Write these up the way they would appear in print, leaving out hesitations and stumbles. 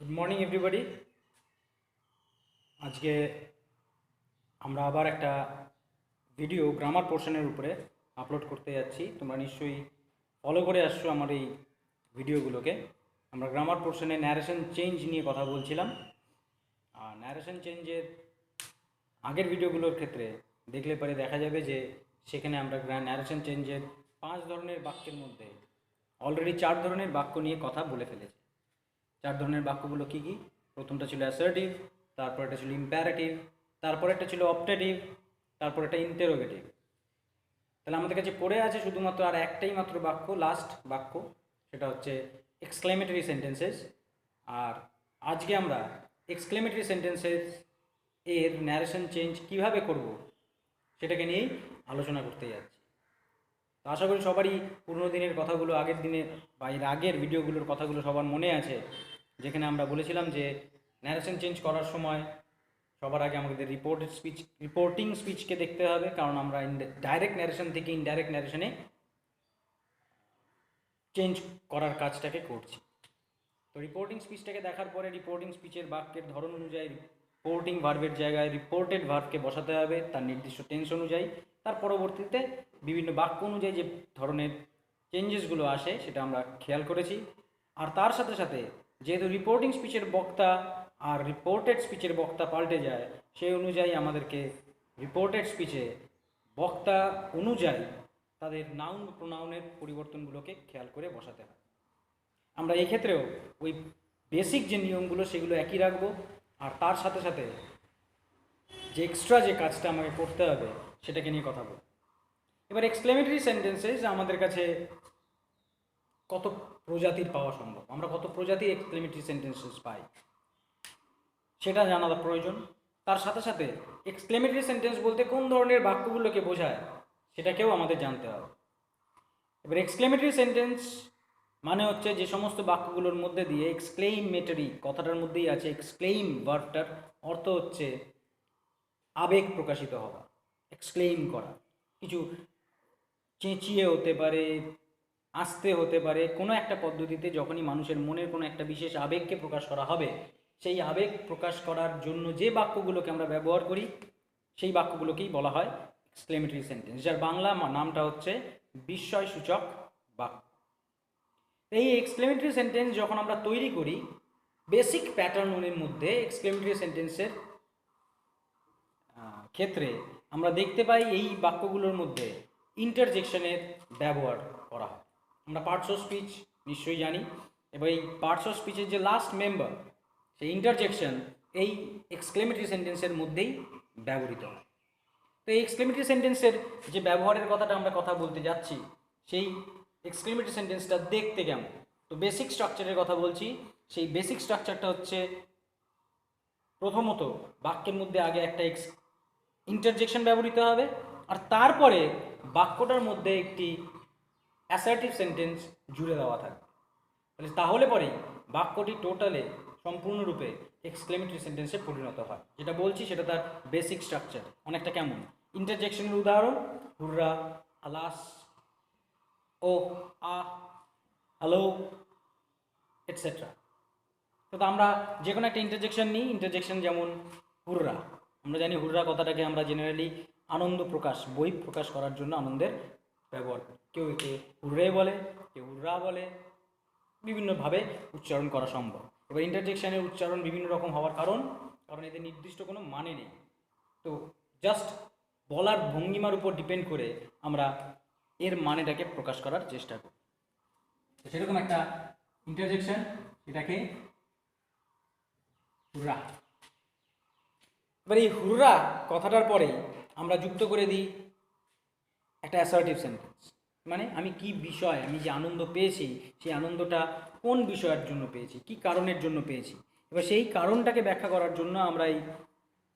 Good morning everybody. আজকে আমরা আবার একটা ভিডিও গ্রামার পোর্শনের উপরে আপলোড করতে যাচ্ছি। তোমরা নিশ্চয়ই ফলো করে আসছো আমার এই ভিডিওগুলোকে। আমরা গ্রামার পোর্শনে ন্যারেশন চেঞ্জ নিয়ে কথা বলছিলাম। আর ন্যারেশন চেঞ্জের আগের ভিডিওগুলোর ক্ষেত্রে দেখলে পরে দেখা যাবে যে সেখানে আমরা ন্যারেশন চেঞ্জের 5 ধরনের বাক্যের মধ্যে অলরেডি 4 ধরনের বাক্য নিয়ে কথা বলে ফেলেছি। 4 ধরনের বাক্যগুলো কী কী? প্রথমটা ছিল অ্যাসার্টিভ, তারপর একটা ছিল ইম্প্যারেটিভ, তারপর একটা ছিল অপটেটিভ, তারপর একটা ইন্টারোগেটিভ। তাহলে আমাদের কাছে পড়ে আছে শুধুমাত্র আর একটাই মাত্র বাক্য, লাস্ট বাক্য, সেটা হচ্ছে এক্সক্লেমেটরি সেন্টেন্সেস। আর আজকে আমরা এক্সক্লেমেটরি সেন্টেন্সেস এর ন্যারেশন চেঞ্জ কিভাবে করব সেটাকে নিয়েই আলোচনা করতে যাচ্ছি। তো আশা করি সবারই পুরোনো দিনের কথাগুলো, আগের দিনের বা এর আগের ভিডিওগুলোর কথাগুলো সবার মনে আছে, যেখানে আমরা বলেছিলাম যে ন্যারেশন চেঞ্জ করার সময় সবার আগে আমাদের রিপোর্টিং স্পিচকে দেখতে হবে, কারণ আমরা ডাইরেক্ট ন্যারেশন থেকে ইনডাইরেক্ট ন্যারেশনে চেঞ্জ করার কাজটাকে করছি। তো রিপোর্টিং স্পিচটাকে দেখার পরে রিপোর্টিং স্পিচের বাক্যের ধরন অনুযায়ী রিপোর্টিং ভার্বের জায়গায় রিপোর্টেড ভার্বকে বসাতে হবে তার নির্দিষ্ট টেন্স অনুযায়ী। তার পরবর্তীতে বিভিন্ন বাক্য অনুযায়ী যে ধরনের চেঞ্জেসগুলো আসে সেটা আমরা খেয়াল করেছি। আর তার সাথে সাথে যেহেতু রিপোর্টিং স্পিচের বক্তা আর রিপোর্টেড স্পিচের বক্তা পাল্টে যায়, সেই অনুযায়ী আমাদেরকে রিপোর্টেড স্পিচে বক্তা অনুযায়ী তাদের নাউন প্রোনাউনের পরিবর্তনগুলোকে খেয়াল করে বসাতে হয়। আমরা এই ক্ষেত্রেও ওই বেসিক যে নিয়মগুলো সেগুলো একই রাখবো, আর তার সাথে সাথে যে এক্সট্রা যে কাজটা আমাকে করতে হবে সেটাকে নিয়ে কথা বলব। এবার এক্সক্লেমেটরি সেন্টেন্সেস আমাদের কাছে কত প্রজাতির পাওয়া সম্ভব, আমরা কত প্রজাতির এক্সক্লেমেটরি সেন্টেন্সেস পাই সেটা জানা প্রয়োজন। তার সাথে সাথে এক্সক্লেমেটরি সেন্টেন্স বলতে কোন ধরনের বাক্যগুলোকে বোঝায় সেটাকেও আমাদের জানতে হবে। এবার এক্সক্লেমেটরি সেন্টেন্স মানে হচ্ছে যে সমস্ত বাক্যগুলোর মধ্যে দিয়ে এক্সক্লেইমেটরি কথাটার মধ্যেই আছে, এক্সক্লেইম ভার্বটার অর্থ হচ্ছে আবেগ প্রকাশিত হওয়া, এক্সক্লেইম করা। কিছু চেঁচিয়ে হতে পারে, আস্তে হতে পারে, কোনো একটা পদ্ধতিতে যখনই মানুষের মনের কোনো একটা বিশেষ আবেগকে প্রকাশ করা হবে, সেই আবেগ প্রকাশ করার জন্য যে বাক্যগুলোকে আমরা ব্যবহার করি সেই বাক্যগুলোকেই বলা হয় এক্সক্লেমেটরি সেন্টেন্স, যার বাংলা নামটা হচ্ছে বিস্ময়সূচক বাক্য। এই এক্সক্লেমেটরি সেন্টেন্স যখন আমরা তৈরি করি, বেসিক প্যাটার্নের মধ্যে এক্সক্লেমেটরি সেন্টেন্সের ক্ষেত্রে আমরা দেখতে পাই এই বাক্যগুলোর মধ্যে ইন্টারজেকশনের ব্যবহার করা হয়। আমরা পার্টস অফ স্পিচ নিশ্চয়ই জানি, এবং এই পার্টস অফ স্পিচের যে লাস্ট মেম্বার, সেই ইন্টারজেকশন এই এক্সক্লেমেটরি সেন্টেন্সের মধ্যেই ব্যবহৃত হয়। তো এই এক্সক্লেমেটরি সেন্টেন্সের যে ব্যবহারের কথাটা আমরা কথা বলতে যাচ্ছি, সেই এক্সক্লেমেটরি সেন্টেন্সটা দেখতে কেমন, তো বেসিক স্ট্রাকচারের কথা বলছি। সেই বেসিক স্ট্রাকচারটা হচ্ছে, প্রথমত বাক্যের মধ্যে আগে একটা ইন্টারজেকশন ব্যবহৃত হবে, আর তারপরে বাক্যটার মধ্যে একটি অ্যাসার্টিভ সেন্টেন্স জুড়ে দেওয়া থাকবে। তাহলে পরেই বাক্যটি টোটালে সম্পূর্ণরূপে এক্সক্লেমেটরি সেন্টেন্সে পরিণত হয়। যেটা বলছি সেটা তার বেসিক স্ট্রাকচার। অনেকটা কেমন, ইন্টারজেকশনের উদাহরণ হুররা, আলাস, ও, আ, হ্যালো, এটসেট্রা। তো আমরা যে কোনো একটা ইন্টারজেকশন নিই, ইন্টারজেকশন যেমন হুররা। আমরা জানি হুররা কথাটাকে আমরা জেনারেলি আনন্দ প্রকাশ, বই প্রকাশ করার জন্য আনন্দের ব্যবহার করি। কেউ একে হুররে বলে, কেউ হুররা বলে, বিভিন্নভাবে উচ্চারণ করা সম্ভব। এবার ইন্টারজেকশনের উচ্চারণ বিভিন্ন রকম হওয়ার কারণ এদের নির্দিষ্ট কোনো মানে নেই। তো জাস্ট বলার ভঙ্গিমার উপর ডিপেন্ড করে আমরা এর মানেটাকে প্রকাশ করার চেষ্টা করি। তো সেরকম একটা ইন্টারজেকশন, এটাকে হুররা। এবার এই হুররা কথাটার পরে আমরা যুক্ত করে দিই একটা অ্যাসার্টিভ সেন্টেন্স, মানে আমি কি বিষয়, আমি যে আনন্দ পেয়েছি সেই আনন্দটা কোন বিষয়ের জন্য পেয়েছি, কি কারণের জন্য পেয়েছি। এবার সেই কারণটাকে ব্যাখ্যা করার জন্য আমরা এই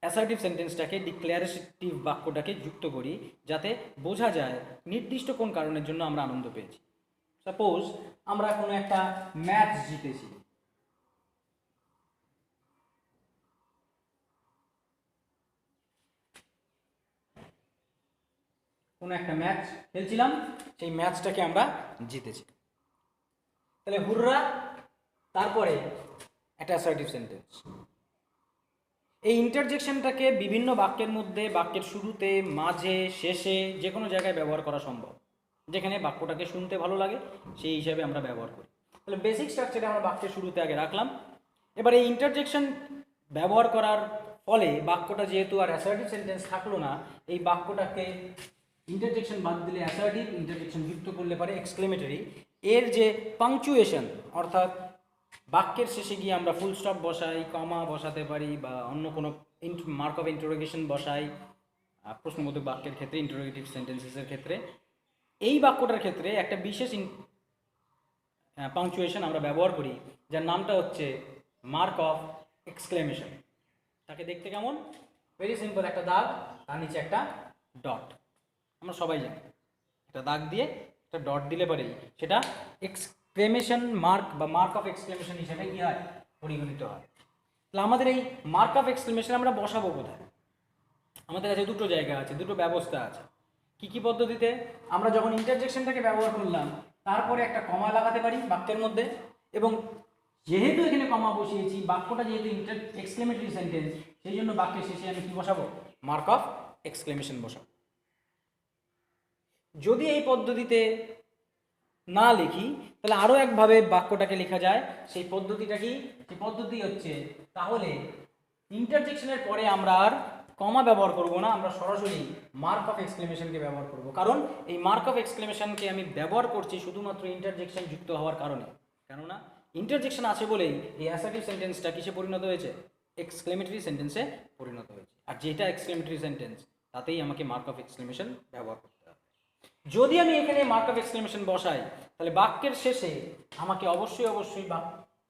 অ্যাসার্টিভ সেন্টেন্সটাকে, ডিক্লারেটিভ বাক্যটাকে যুক্ত করি, যাতে বোঝা যায় নির্দিষ্ট কোন কারণের জন্য আমরা আনন্দ পেয়েছি। সাপোজ আমরা কোনো একটা ম্যাচ জিতেছি, কোনো একটা ম্যাচ খেলছিলাম, সেই ম্যাচটাকে আমরা জিতেছি। তাহলে হুররা, তারপরে একটা অ্যাসার্টিভ সেন্টেন্স। এই ইন্টারজেকশনটাকে বিভিন্ন বাক্যের মধ্যে, বাক্যের শুরুতে, মাঝে, শেষে, যে কোনো জায়গায় ব্যবহার করা সম্ভব। যেখানে বাক্যটাকে শুনতে ভালো লাগে সেই হিসাবে আমরা ব্যবহার করি। তাহলে বেসিক স্ট্রাকচারে আমরা বাক্যের শুরুতে আগে রাখলাম। এবার এই ইন্টারজেকশন ব্যবহার করার ফলে বাক্যটা যেহেতু আর অ্যাসার্টিভ সেন্টেন্স থাকলো না, এই বাক্যটাকে ইন্টারজেকশন বাদ দিলে অ্যাসার্টিভ, ইন্টারজেকশন যুক্ত করলে পারে এক্সক্লেমেটরি। এর যে পাংচুয়েশন, অর্থাৎ বাক্যের শেষে গিয়ে আমরা ফুল স্টপ বসাই, কমা বসাতে পারি, বা অন্য কোনো মার্ক অফ ইন্টারোগেশন বসাই প্রশ্নবোধক বাক্যের ক্ষেত্রে, ইন্টারোগেটিভ সেন্টেন্সেসের ক্ষেত্রে, এই বাক্যটার ক্ষেত্রে একটা বিশেষ পাংচুয়েশন আমরা ব্যবহার করি, যার নামটা হচ্ছে মার্ক অফ এক্সক্লেমেশন। তাকে দেখতে কেমন? ভেরি সিম্পল, একটা দাগ, তার নিচে একটা ডট। আমরা সবাই জানি একটা দাগ দিয়ে একটা ডট দিলে পরেই সেটা এক্সক্লেমেশন মার্ক বা মার্ক অফ এক্সক্লেমেশন হিসেবে কী হয়? পরিগণিত হয়। তাহলে আমাদের এই মার্ক অফ এক্সক্লেমেশন আমরা বসাবো কোথায়? আমাদের কাছে দুটো জায়গা আছে, দুটো ব্যবস্থা আছে। কী কী পদ্ধতিতে? আমরা যখন ইন্টারজেকশনটাকে ব্যবহার করলাম তারপরে একটা কমা লাগাতে পারি বাক্যের মধ্যে, এবং যেহেতু এখানে কমা বসিয়েছি, বাক্যটা যেহেতু এক্সক্লেমেটরি সেন্টেন্স, সেই জন্য বাক্যের শেষে আমি কী বসাবো? মার্ক অফ এক্সক্লেমেশন বসাবো। যদি এই পদ্ধতিতে না লিখি তাহলে আরও একভাবে বাক্যটাকে লেখা যায়। সেই পদ্ধতিটা কি? সেই পদ্ধতি হচ্ছে, তাহলে ইন্টারজেকশনের পরে আমরা আর কমা ব্যবহার করব না, আমরা সরাসরি মার্ক অফ এক্সক্লেমেশনকে ব্যবহার করব। কারণ এই মার্ক অফ এক্সক্লেমেশনকে আমি ব্যবহার করছি শুধুমাত্র ইন্টারজেকশন যুক্ত হওয়ার কারণে। কেননা ইন্টারজেকশন আছে বলেই এই অ্যাসার্টিভ সেন্টেন্সটা কিসে পরিণত হয়েছে? এক্সক্লেমেটরি সেন্টেন্সে পরিণত হয়েছে। আর যেটা এক্সক্লেমেটরি সেন্টেন্স তাতেই আমাকে মার্ক অফ এক্সক্লেমেশন ব্যবহার করতে হবে। যদি আমি এখানে মার্ক অফ এক্সক্লেমেশন বসাই তাহলে বাক্যের শেষে আমাকে অবশ্যই বা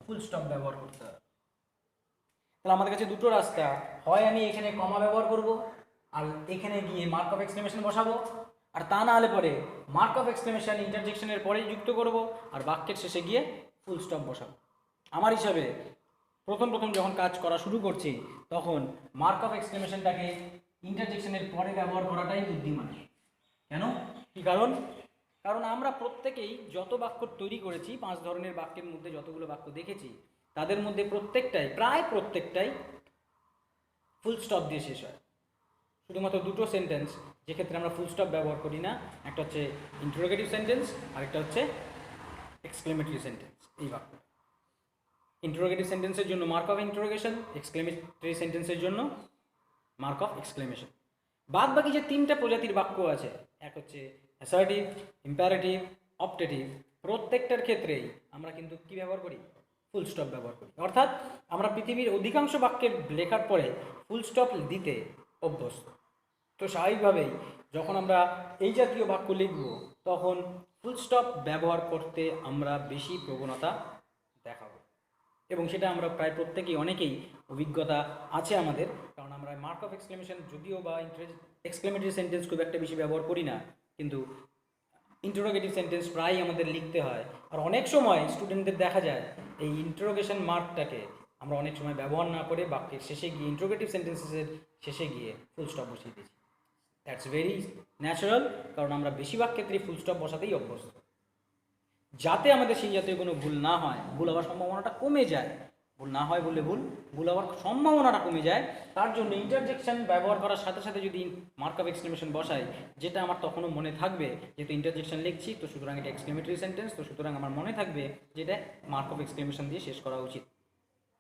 ফুল স্টপ ব্যবহার করতে হবে। তাহলে আমাদের কাছে দুটো রাস্তা, হয় আমি এখানে কমা ব্যবহার করব আর এখানে গিয়ে মার্ক অফ এক্সক্লেমেশন বসাবো, আর তা না হলে পরে মার্ক অফ এক্সক্লেমেশন ইন্টারজেকশনের পরেই যুক্ত করব আর বাক্যের শেষে গিয়ে ফুল স্টপ বসাবো। আমার হিসাবে প্রথম যখন কাজ করা শুরু করছি তখন মার্ক অফ এক্সক্লেমেশনটাকে ইন্টারজেকশনের পরে ব্যবহার করাটাই বুদ্ধিমান। কেন? কি কারণ? কারণ আমরা প্রত্যেকেই যত বাক্য তৈরি করেছি, 5 ধরনের বাক্যের মধ্যে যতগুলো বাক্য দেখেছি তাদের মধ্যে প্রায় প্রত্যেকটাই ফুল স্টপ দিয়ে শেষ হয়। শুধুমাত্র দুটো সেন্টেন্স যেক্ষেত্রে আমরা ফুল স্টপ ব্যবহার করি না, একটা হচ্ছে ইন্টারোগেটিভ সেন্টেন্স আর একটা হচ্ছে এক্সক্লেমেটরি সেন্টেন্স। এই বাক্য ইন্টারোগেটিভ সেন্টেন্সের জন্য মার্ক অফ ইন্টারোগেশন, এক্সক্লেমেটরি সেন্টেন্সের জন্য মার্ক অফ এক্সক্লেমেশন। বাদ বাকি যে 3টা প্রজাতির বাক্য আছে, এক হচ্ছে অ্যাসার্টিভ, ইম্পারেটিভ, অপটেটিভ, প্রত্যেকটার ক্ষেত্রেই আমরা কিন্তু কী ব্যবহার করি? ফুল স্টপ ব্যবহার করি। অর্থাৎ আমরা পৃথিবীর অধিকাংশ বাক্যের লেখার পরে ফুল স্টপ দিতে অভ্যস্ত। তো স্বাভাবিকভাবেই যখন আমরা এই জাতীয় বাক্য লিখব তখন ফুল স্টপ ব্যবহার করতে আমরা বেশি প্রবণতা দেখাবো, এবং সেটা আমরা প্রায় প্রত্যেকেই, অনেকেই অভিজ্ঞতা আছে আমাদের। কারণ আমরা মার্ক অফ এক্সক্লেমেশন যদিও বা এক্সক্লেমেটরি সেন্টেন্স খুব একটা বেশি ব্যবহার করি না, কিন্তু ইন্টারোগেটিভ সেন্টেন্স প্রায়ই আমাদের লিখতে হয়। আর অনেক সময় স্টুডেন্টদের দেখা যায় এই ইন্টারোগেশন মার্কটাকে আমরা অনেক সময় ব্যবহার না করে বাক্যের শেষে গিয়ে, ইন্টারোগেটিভ সেন্টেন্সেসের শেষে গিয়ে ফুল স্টপ বসিয়ে দিয়েছি। দ্যাটস ভেরি ন্যাচারাল, কারণ আমরা বেশিরভাগ ক্ষেত্রে ফুল স্টপ বসাতেই অভ্যস্ত। যাতে আমাদের সেই জাতীয় কোনো ভুল না হয়, ভুল হওয়ার সম্ভাবনাটা কমে যায়, ভুল না হয় বললে ভুল হওয়ার সম্ভাবনাটা কমে যায়, তার জন্য ইন্টারজেকশন ব্যবহার করার সাথে সাথে যদি মার্ক অফ এক্সক্লেমেশন বসাই, যেটা আমার তখনও মনে থাকবে যেহেতু ইন্টারজেকশন লিখছি, তো সুতরাং এটা এক্সক্লেমেটরি সেন্টেন্স, তো সুতরাং আমার মনে থাকবে যে এটা মার্ক অফ এক্সক্লেমেশন দিয়ে শেষ করা উচিত।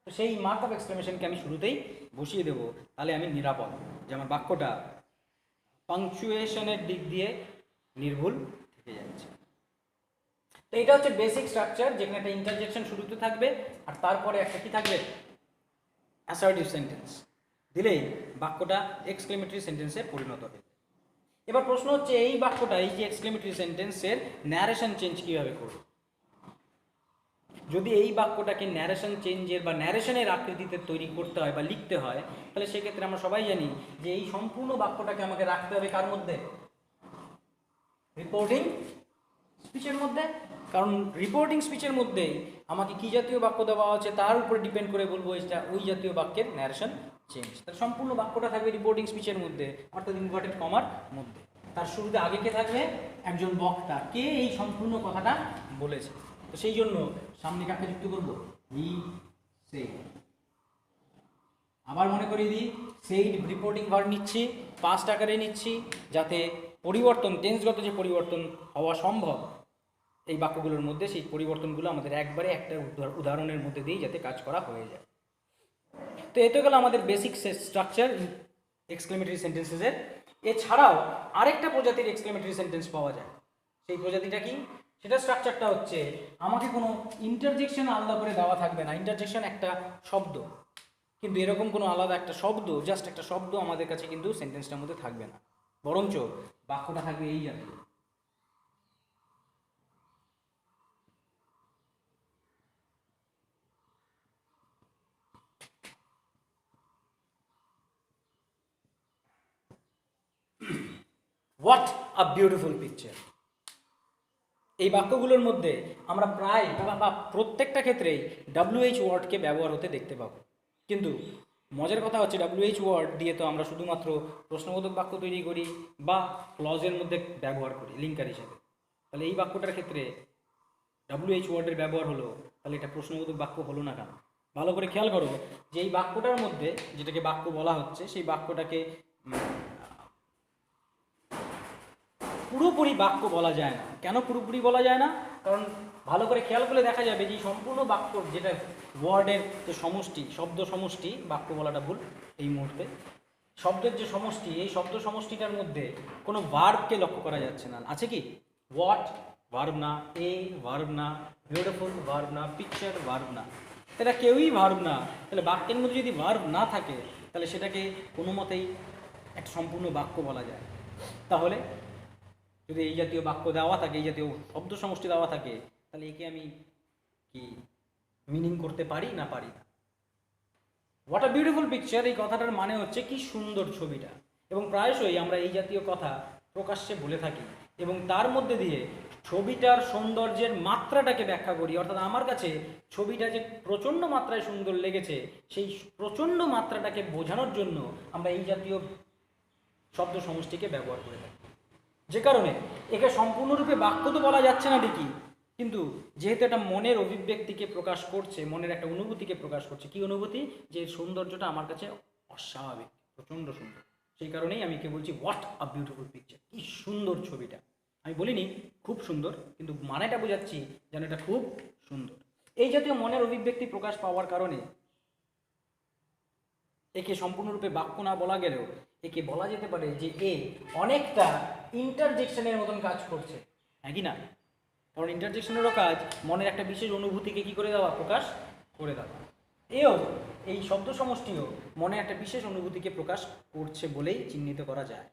তো সেই মার্ক অফ এক্সক্লেমেশনকে আমি শুরুতেই বসিয়ে দেবো, তাহলে আমি নিরাপদ যে আমার বাক্যটা পাংচুয়েশনের দিক দিয়ে নির্ভুল থেকে যাচ্ছে। তো এটা হচ্ছে বেসিক স্ট্রাকচার, যেখানে একটা ইন্টারজেকশন শুরুতে থাকবে আর তারপরে একটা কি থাকবে? অ্যাসার্টিভ সেন্টেন্স দিলেই বাক্যটা এক্সক্লেমেটরি সেন্টেন্সে পরিণত হবে। এবার প্রশ্ন হচ্ছে, এই বাক্যটা, এই যে এক্সক্লেমেটরি সেন্টেন্সের ন্যারেশন চেঞ্জ কীভাবে করবে? যদি এই বাক্যটাকে ন্যারেশন চেঞ্জের বা ন্যারেশনের আকৃতিতে তৈরি করতে হয় বা লিখতে হয়, তাহলে সেক্ষেত্রে আমরা সবাই জানি যে এই সম্পূর্ণ বাক্যটাকে আমাকে রাখতে হবে কার মধ্যে? রিপোর্টিং স্পিচের মধ্যে। কারণ রিপোর্টিং স্পিচের মধ্যে আমাকে কী জাতীয় বাক্য দেওয়া হচ্ছে তার উপরে ডিপেন্ড করে বলবো এটা ওই জাতীয় বাক্যের ন্যারেশন চেঞ্জ। তার সম্পূর্ণ বাক্যটা থাকবে রিপোর্টিং স্পিচের মধ্যে, অর্থাৎ ইনভার্টেড কমার মধ্যে। তার শুরুতে আগে কে থাকবে? একজন বক্তা, কে এই সম্পূর্ণ কথাটা বলেছে। তো সেই জন্য সামনে কাকে যুক্ত করবো? হি, সেইড। আবার মনে করিয়ে দিই, সেইড রিপোর্টিং ভার্ব নিচ্ছি, পাস্ট আকারে নিচ্ছি, যাতে পরিবর্তন, টেন্সগত যে পরিবর্তন হওয়া সম্ভব এই বাক্যগুলোর মধ্যে, সেই পরিবর্তনগুলো আমাদের একবারে একটা উদাহরণের মধ্যে দিয়েই যাতে কাজ করা হয়ে যায়। তো এতে গেল আমাদের বেসিক স্ট্রাকচার এক্সক্লেমেটরি সেন্টেন্সেসের। এছাড়াও আরেকটা প্রজাতির এক্সক্লেমেটরি সেন্টেন্স পাওয়া যায়। সেই প্রজাতিটা কি? সেটা স্ট্রাকচারটা হচ্ছে, আমাকে কোনো ইন্টারজেকশন আলাদা করে দেওয়া থাকবে না। ইন্টারজেকশন একটা শব্দ, কিন্তু এরকম কোনো আলাদা একটা শব্দ, জাস্ট একটা শব্দ আমাদের কাছে কিন্তু সেন্টেন্সটার মধ্যে থাকবে না, বরঞ্চ বাক্যটা থাকবে এই জাতীয়। What a beautiful picture. এই বাক্যগুলোর মধ্যে আমরা প্রায় বা প্রত্যেকটা ক্ষেত্রেই WH ওয়ার্ডকে ব্যবহার হতে দেখতে পাবো। কিন্তু মজার কথা হচ্ছে, WH ওয়ার্ড দিয়ে তো আমরা শুধুমাত্র প্রশ্নবোধক বাক্য তৈরি করি বা ক্লজের মধ্যে ব্যবহার করি লিঙ্কার হিসেবে। তাহলে এই বাক্যটার ক্ষেত্রে WH ওয়ার্ডের ব্যবহার হলো, তাহলে এটা প্রশ্নবোধক বাক্য হলো না কেন? ভালো করে খেয়াল করো যে এই বাক্যটার মধ্যে যেটাকে বাক্য বলা হচ্ছে, সেই বাক্যটাকে পুরোপুরি বাক্য বলা যায় না। কেন পুরোপুরি বলা যায় না? কারণ ভালো করে খেয়াল করলে দেখা যাবে যে সম্পূর্ণ বাক্য, যেটা ওয়ার্ডের যে সমষ্টি, শব্দ সমষ্টি, বাক্য বলাটা ভুল এই মুহূর্তে, শব্দের যে সমষ্টি, এই শব্দ সমষ্টিটার মধ্যে কোনো ভার্বকে লক্ষ্য করা যাচ্ছে না। আছে কি? হোয়াট ভার্ব না, এ ভার্ব না, বিউটিফুল ভার্ব না, পিকচার ভার্ব না, এটা কেউই ভার্ব না। তাহলে বাক্যের মধ্যে যদি ভার্ব না থাকে, তাহলে সেটাকে কোনো মতেই একটা সম্পূর্ণ বাক্য বলা যায়। তাহলে যদি এই জাতীয় বাক্য দেওয়া থাকে, এই জাতীয় শব্দ সমষ্টি দেওয়া থাকে, তাহলে একে আমি কি মিনিং করতে পারি না পারি না? হোয়াট আ বিউটিফুল পিকচার, এই কথাটার মানে হচ্ছে কি সুন্দর ছবিটা। এবং প্রায়শই আমরা এই জাতীয় কথা প্রকাশ্যে বলে থাকি এবং তার মধ্যে দিয়ে ছবিটার সৌন্দর্যের মাত্রাটাকে ব্যাখ্যা করি। অর্থাৎ আমার কাছে ছবিটা যে প্রচণ্ড মাত্রায় সুন্দর লেগেছে, সেই প্রচণ্ড মাত্রাটাকে বোঝানোর জন্য আমরা এই জাতীয় শব্দ সমষ্টিকে ব্যবহার করে থাকি। যে কারণে একে সম্পূর্ণরূপে বাক্য তো বলা যাচ্ছে না ঠিকই, কিন্তু যেহেতু এটা মনের অভিব্যক্তিকে প্রকাশ করছে, মনের একটা অনুভূতিকে প্রকাশ করছে। কি অনুভূতি? যে সৌন্দর্যটা আমার কাছে অস্বাভাবিক, প্রচণ্ড সুন্দর, সেই কারণেই আমি কে বলছি হোয়াট আ বিউটিফুল পিকচার, কি সুন্দর ছবিটা। আমি বলিনি খুব সুন্দর, কিন্তু মানেটা বোঝাচ্ছি যেন এটা খুব সুন্দর। এই জাতীয় মনের অভিব্যক্তি প্রকাশ পাওয়ার কারণে একে সম্পূর্ণরূপে বাক্য না বলা গেলেও একে বলা যেতে পারে যে এ অনেকটা ইন্টারজেকশনের মতন কাজ করছে, হ্যাঁ কি না? কারণ ইন্টারজেকশনেরও কাজ মনের একটা বিশেষ অনুভূতিকে কি করে দেওয়া, প্রকাশ করে দেওয়া। এও এই শব্দ সমষ্টিও মনে একটা বিশেষ অনুভূতিকে প্রকাশ করছে বলেই চিহ্নিত করা যায়।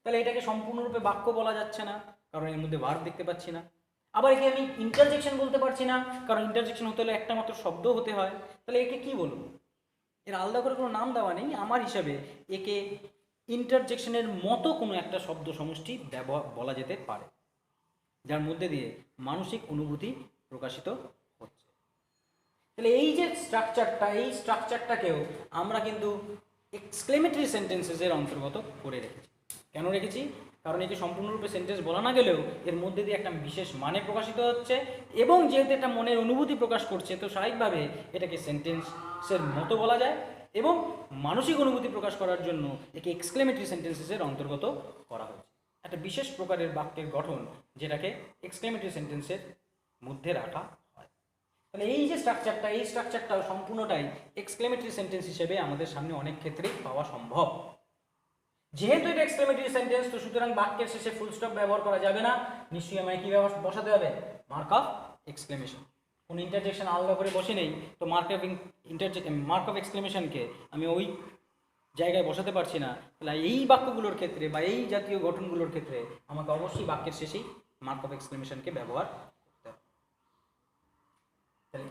তাহলে এটাকে সম্পূর্ণরূপে বাক্য বলা যাচ্ছে না, কারণ এর মধ্যে ভার্ব দেখতে পাচ্ছি না। আবার একে আমি ইন্টারজেকশন বলতে পারছি না, কারণ ইন্টারজেকশন হতে হলে একটা মাত্র শব্দ হতে হয়। তাহলে একে কি বলবো? এর আলাদা করে কোনো নাম দেওয়া নেই। আমার হিসাবে একে ইন্টারজেকশনের মতো কোনো একটা শব্দ সমষ্টি ব্যবহার বলা যেতে পারে, যার মধ্যে দিয়ে মানসিক অনুভূতি প্রকাশিত হচ্ছে। তাহলে এই যে স্ট্রাকচারটা, এই স্ট্রাকচারটাকেও আমরা কিন্তু এক্সক্লেমেটরি সেন্টেন্সেসের অন্তর্গত করে রেখেছি। কেন রেখেছি? কারণ একে সম্পূর্ণরূপে সেন্টেন্স বলা না গেলেও এর মধ্যে দিয়ে একটা বিশেষ মানে প্রকাশিত হচ্ছে, এবং যেহেতু একটা মনের অনুভূতি প্রকাশ করছে, তো স্বাভাবিকভাবে এটাকে সেন্টেন্সের মতো বলা যায়, এবং মানসিক অনুভূতি প্রকাশ করার জন্য একে এক্সক্লেমেটরি সেন্টেন্সেসের অন্তর্গত করা হয়েছে। একটা বিশেষ প্রকারের বাক্যের গঠন, যেটাকে এক্সক্লেমেটরি সেন্টেন্সের মধ্যে রাখা হয়। তাহলে এই যে স্ট্রাকচারটা, এই স্ট্রাকচারটাও সম্পূর্ণটাই এক্সক্লেমেটরি সেন্টেন্স হিসেবে আমাদের সামনে অনেক ক্ষেত্রেই পাওয়া সম্ভব। যেহেতু এটা এক্সক্লেমেটরি সেন্টেন্স, তো সুতরাং বাক্যের শেষে ফুল স্টপ ব্যবহার করা যাবে না। নিশ্চয়ই আমায় কি বসাতে হবে? Mark of exclamation. কোনো ইন্টারজেকশন আলাদা করে বসে নেই, তো মার্ক অফ এক্সক্লেমেশনকে আমি ওই জায়গায় বসাতে পারছি না। তাহলে এই বাক্যগুলোর ক্ষেত্রে বা এই জাতীয় গঠনগুলোর ক্ষেত্রে আমাকে অবশ্যই বাক্যের শেষেই মার্ক অফ এক্সক্লেমেশনকে ব্যবহার করতে হবে। তাহলে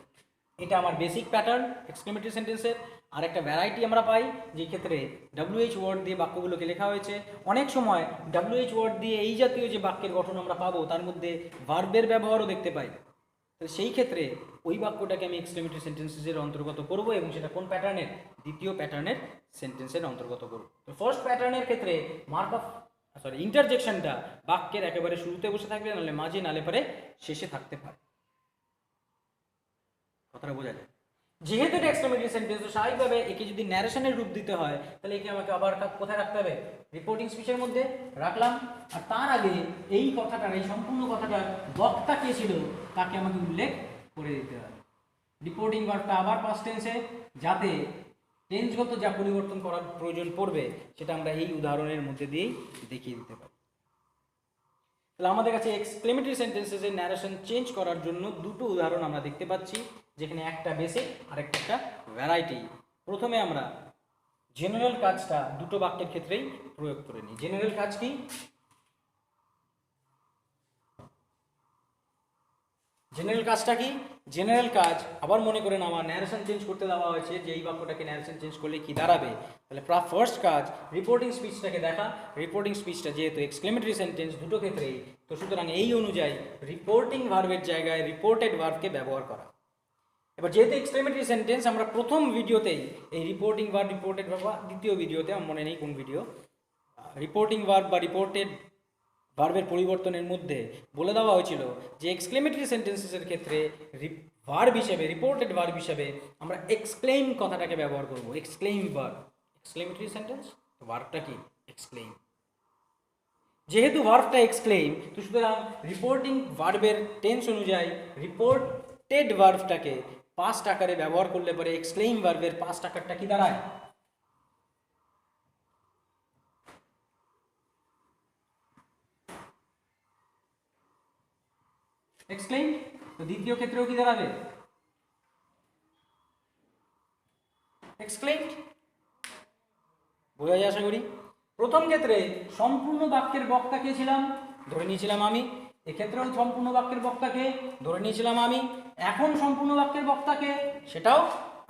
এটা আমার বেসিক প্যাটার্ন এক্সক্লেমেটরি সেন্টেন্সের। আর একটা ভ্যারাইটি আমরা পাই, যে ক্ষেত্রে WH ওয়ার্ড দিয়ে বাক্যগুলোকে লেখা হয়েছে। অনেক সময় WH ওয়ার্ড দিয়ে এই জাতীয় যে বাক্যের গঠন আমরা পাবো, তার মধ্যে ভার্বের ব্যবহারও দেখতে পাই। তো সেই ক্ষেত্রে ওই বাক্যটাকে আমি এক্সক্লেমেটরি সেন্টেন্সের অন্তর্গত করব, এবং সেটা কোন প্যাটার্নের? দ্বিতীয় প্যাটার্নের সেন্টেন্সের অন্তর্গত করব। তো ফার্স্ট প্যাটার্নের ক্ষেত্রে ইন্টারজেকশনটা বাক্যের একেবারে শুরুতে বসে থাকবে, নাহলে মাঝে, নাহলে পরে শেষে থাকতে পারে। কথাটা বোঝা যায়? যেহেতু এটা এক্সক্লেমেটরি সেন্টেন্স, তো স্বাভাবিকভাবে একে যদি ন্যারেশনের রূপ দিতে হয় তাহলে একে আমাকে আবার কোথায় রাখতে হবে? রিপোর্টিং স্পিচের মধ্যে রাখলাম। আর তার আগে এই কথাটার, এই সম্পূর্ণ কথাটার বক্তা কে ছিল তাকে আমাকে উল্লেখ করে দিতে হবে। রিপোর্টিং ভার্বটা আবার পাস্ট টেন্সে, যাতে টেন্সগত যা পরিবর্তন করার প্রয়োজন পড়বে সেটা আমরা এই উদাহরণের মধ্যে দিয়েই দেখিয়ে দিতে পারি। তাহলে আমাদের কাছে এক্সক্লেমেটরি সেন্টেন্সেসের ন্যারেশন চেঞ্জ করার জন্য দুটো উদাহরণ আমরা দেখতে পাচ্ছি, যেখানে একটা বেসিক আর একটা ভ্যারাইটি। প্রথমে আমরা জেনারেল কাজটা দুটো বাক্যের ক্ষেত্রেই প্রয়োগ করে নিই। জেনারেল কাজ কি? জেনারেল কাজটা কি? জেনারেল কাজ আবার মনে করেন আমার ন্যারেশন চেঞ্জ করতে দেওয়া হয়েছে, যে এই বাক্যটাকে ন্যারেশন চেঞ্জ করলে কি দাঁড়াবে। তাহলে ফার্স্ট কাজ রিপোর্টিং স্পিচটাকে দেখা। রিপোর্টিং স্পিচটা যেহেতু এক্সক্লেমেটরি সেন্টেন্স দুটো ক্ষেত্রেই, তো সুতরাং এই অনুযায়ী রিপোর্টিং ভার্বের জায়গায় রিপোর্টেড ভার্বকে ব্যবহার করা। এবার যেহেতু এক্সক্লেমেটরি সেন্টেন্স, আমরা প্রথম ভিডিওতেই এই রিপোর্টিং ভার্ব রিপোর্টেড ভার্ব, দ্বিতীয় ভিডিওতে আমার মনে নেই কোন ভিডিও, রিপোর্টিং ভার্ব বা রিপোর্টেড ভার্বের পরিবর্তনের মধ্যে বলে দেওয়া হয়েছিল যে এক্সক্লেমেটরি সেন্টেন্সেসের ক্ষেত্রে ভার্ব হিসেবে, রিপোর্টেড ভার্ব হিসেবে আমরা এক্সক্লেইম কথাটাকে ব্যবহার করব। এক্সক্লেইম ভার্ব, এক্সক্লেমেটরি সেন্টেন্স, তো ভার্বটা কি? এক্সক্লেইম। যেহেতু ভার্বটা এক্সক্লেইম, তো সুতরাং রিপোর্টিং ভার্বের টেন্স অনুযায়ী রিপোর্টেড ভার্বটাকে পাস্ট আকারে ব্যবহার করলে পরে এক্সক্লেইম ভার্বের পাস্ট আকারটা কি দাঁড়ায়? এক্সক্লেইম। তো দ্বিতীয় ক্ষেত্রেও কি দাঁড়াবে? এক্সক্লেইম। বোঝা যায় আশা করি। প্রথম ক্ষেত্রে সম্পূর্ণ বাক্যের বক্তাকে ছিলাম, ধরে নিয়েছিলাম আমি। এক্ষেত্রেও সম্পূর্ণ বাক্যের বক্তাকে ধরে নিয়েছিলাম আমি। এখন সম্পূর্ণ বাক্যের বক্তাকে, সেটাও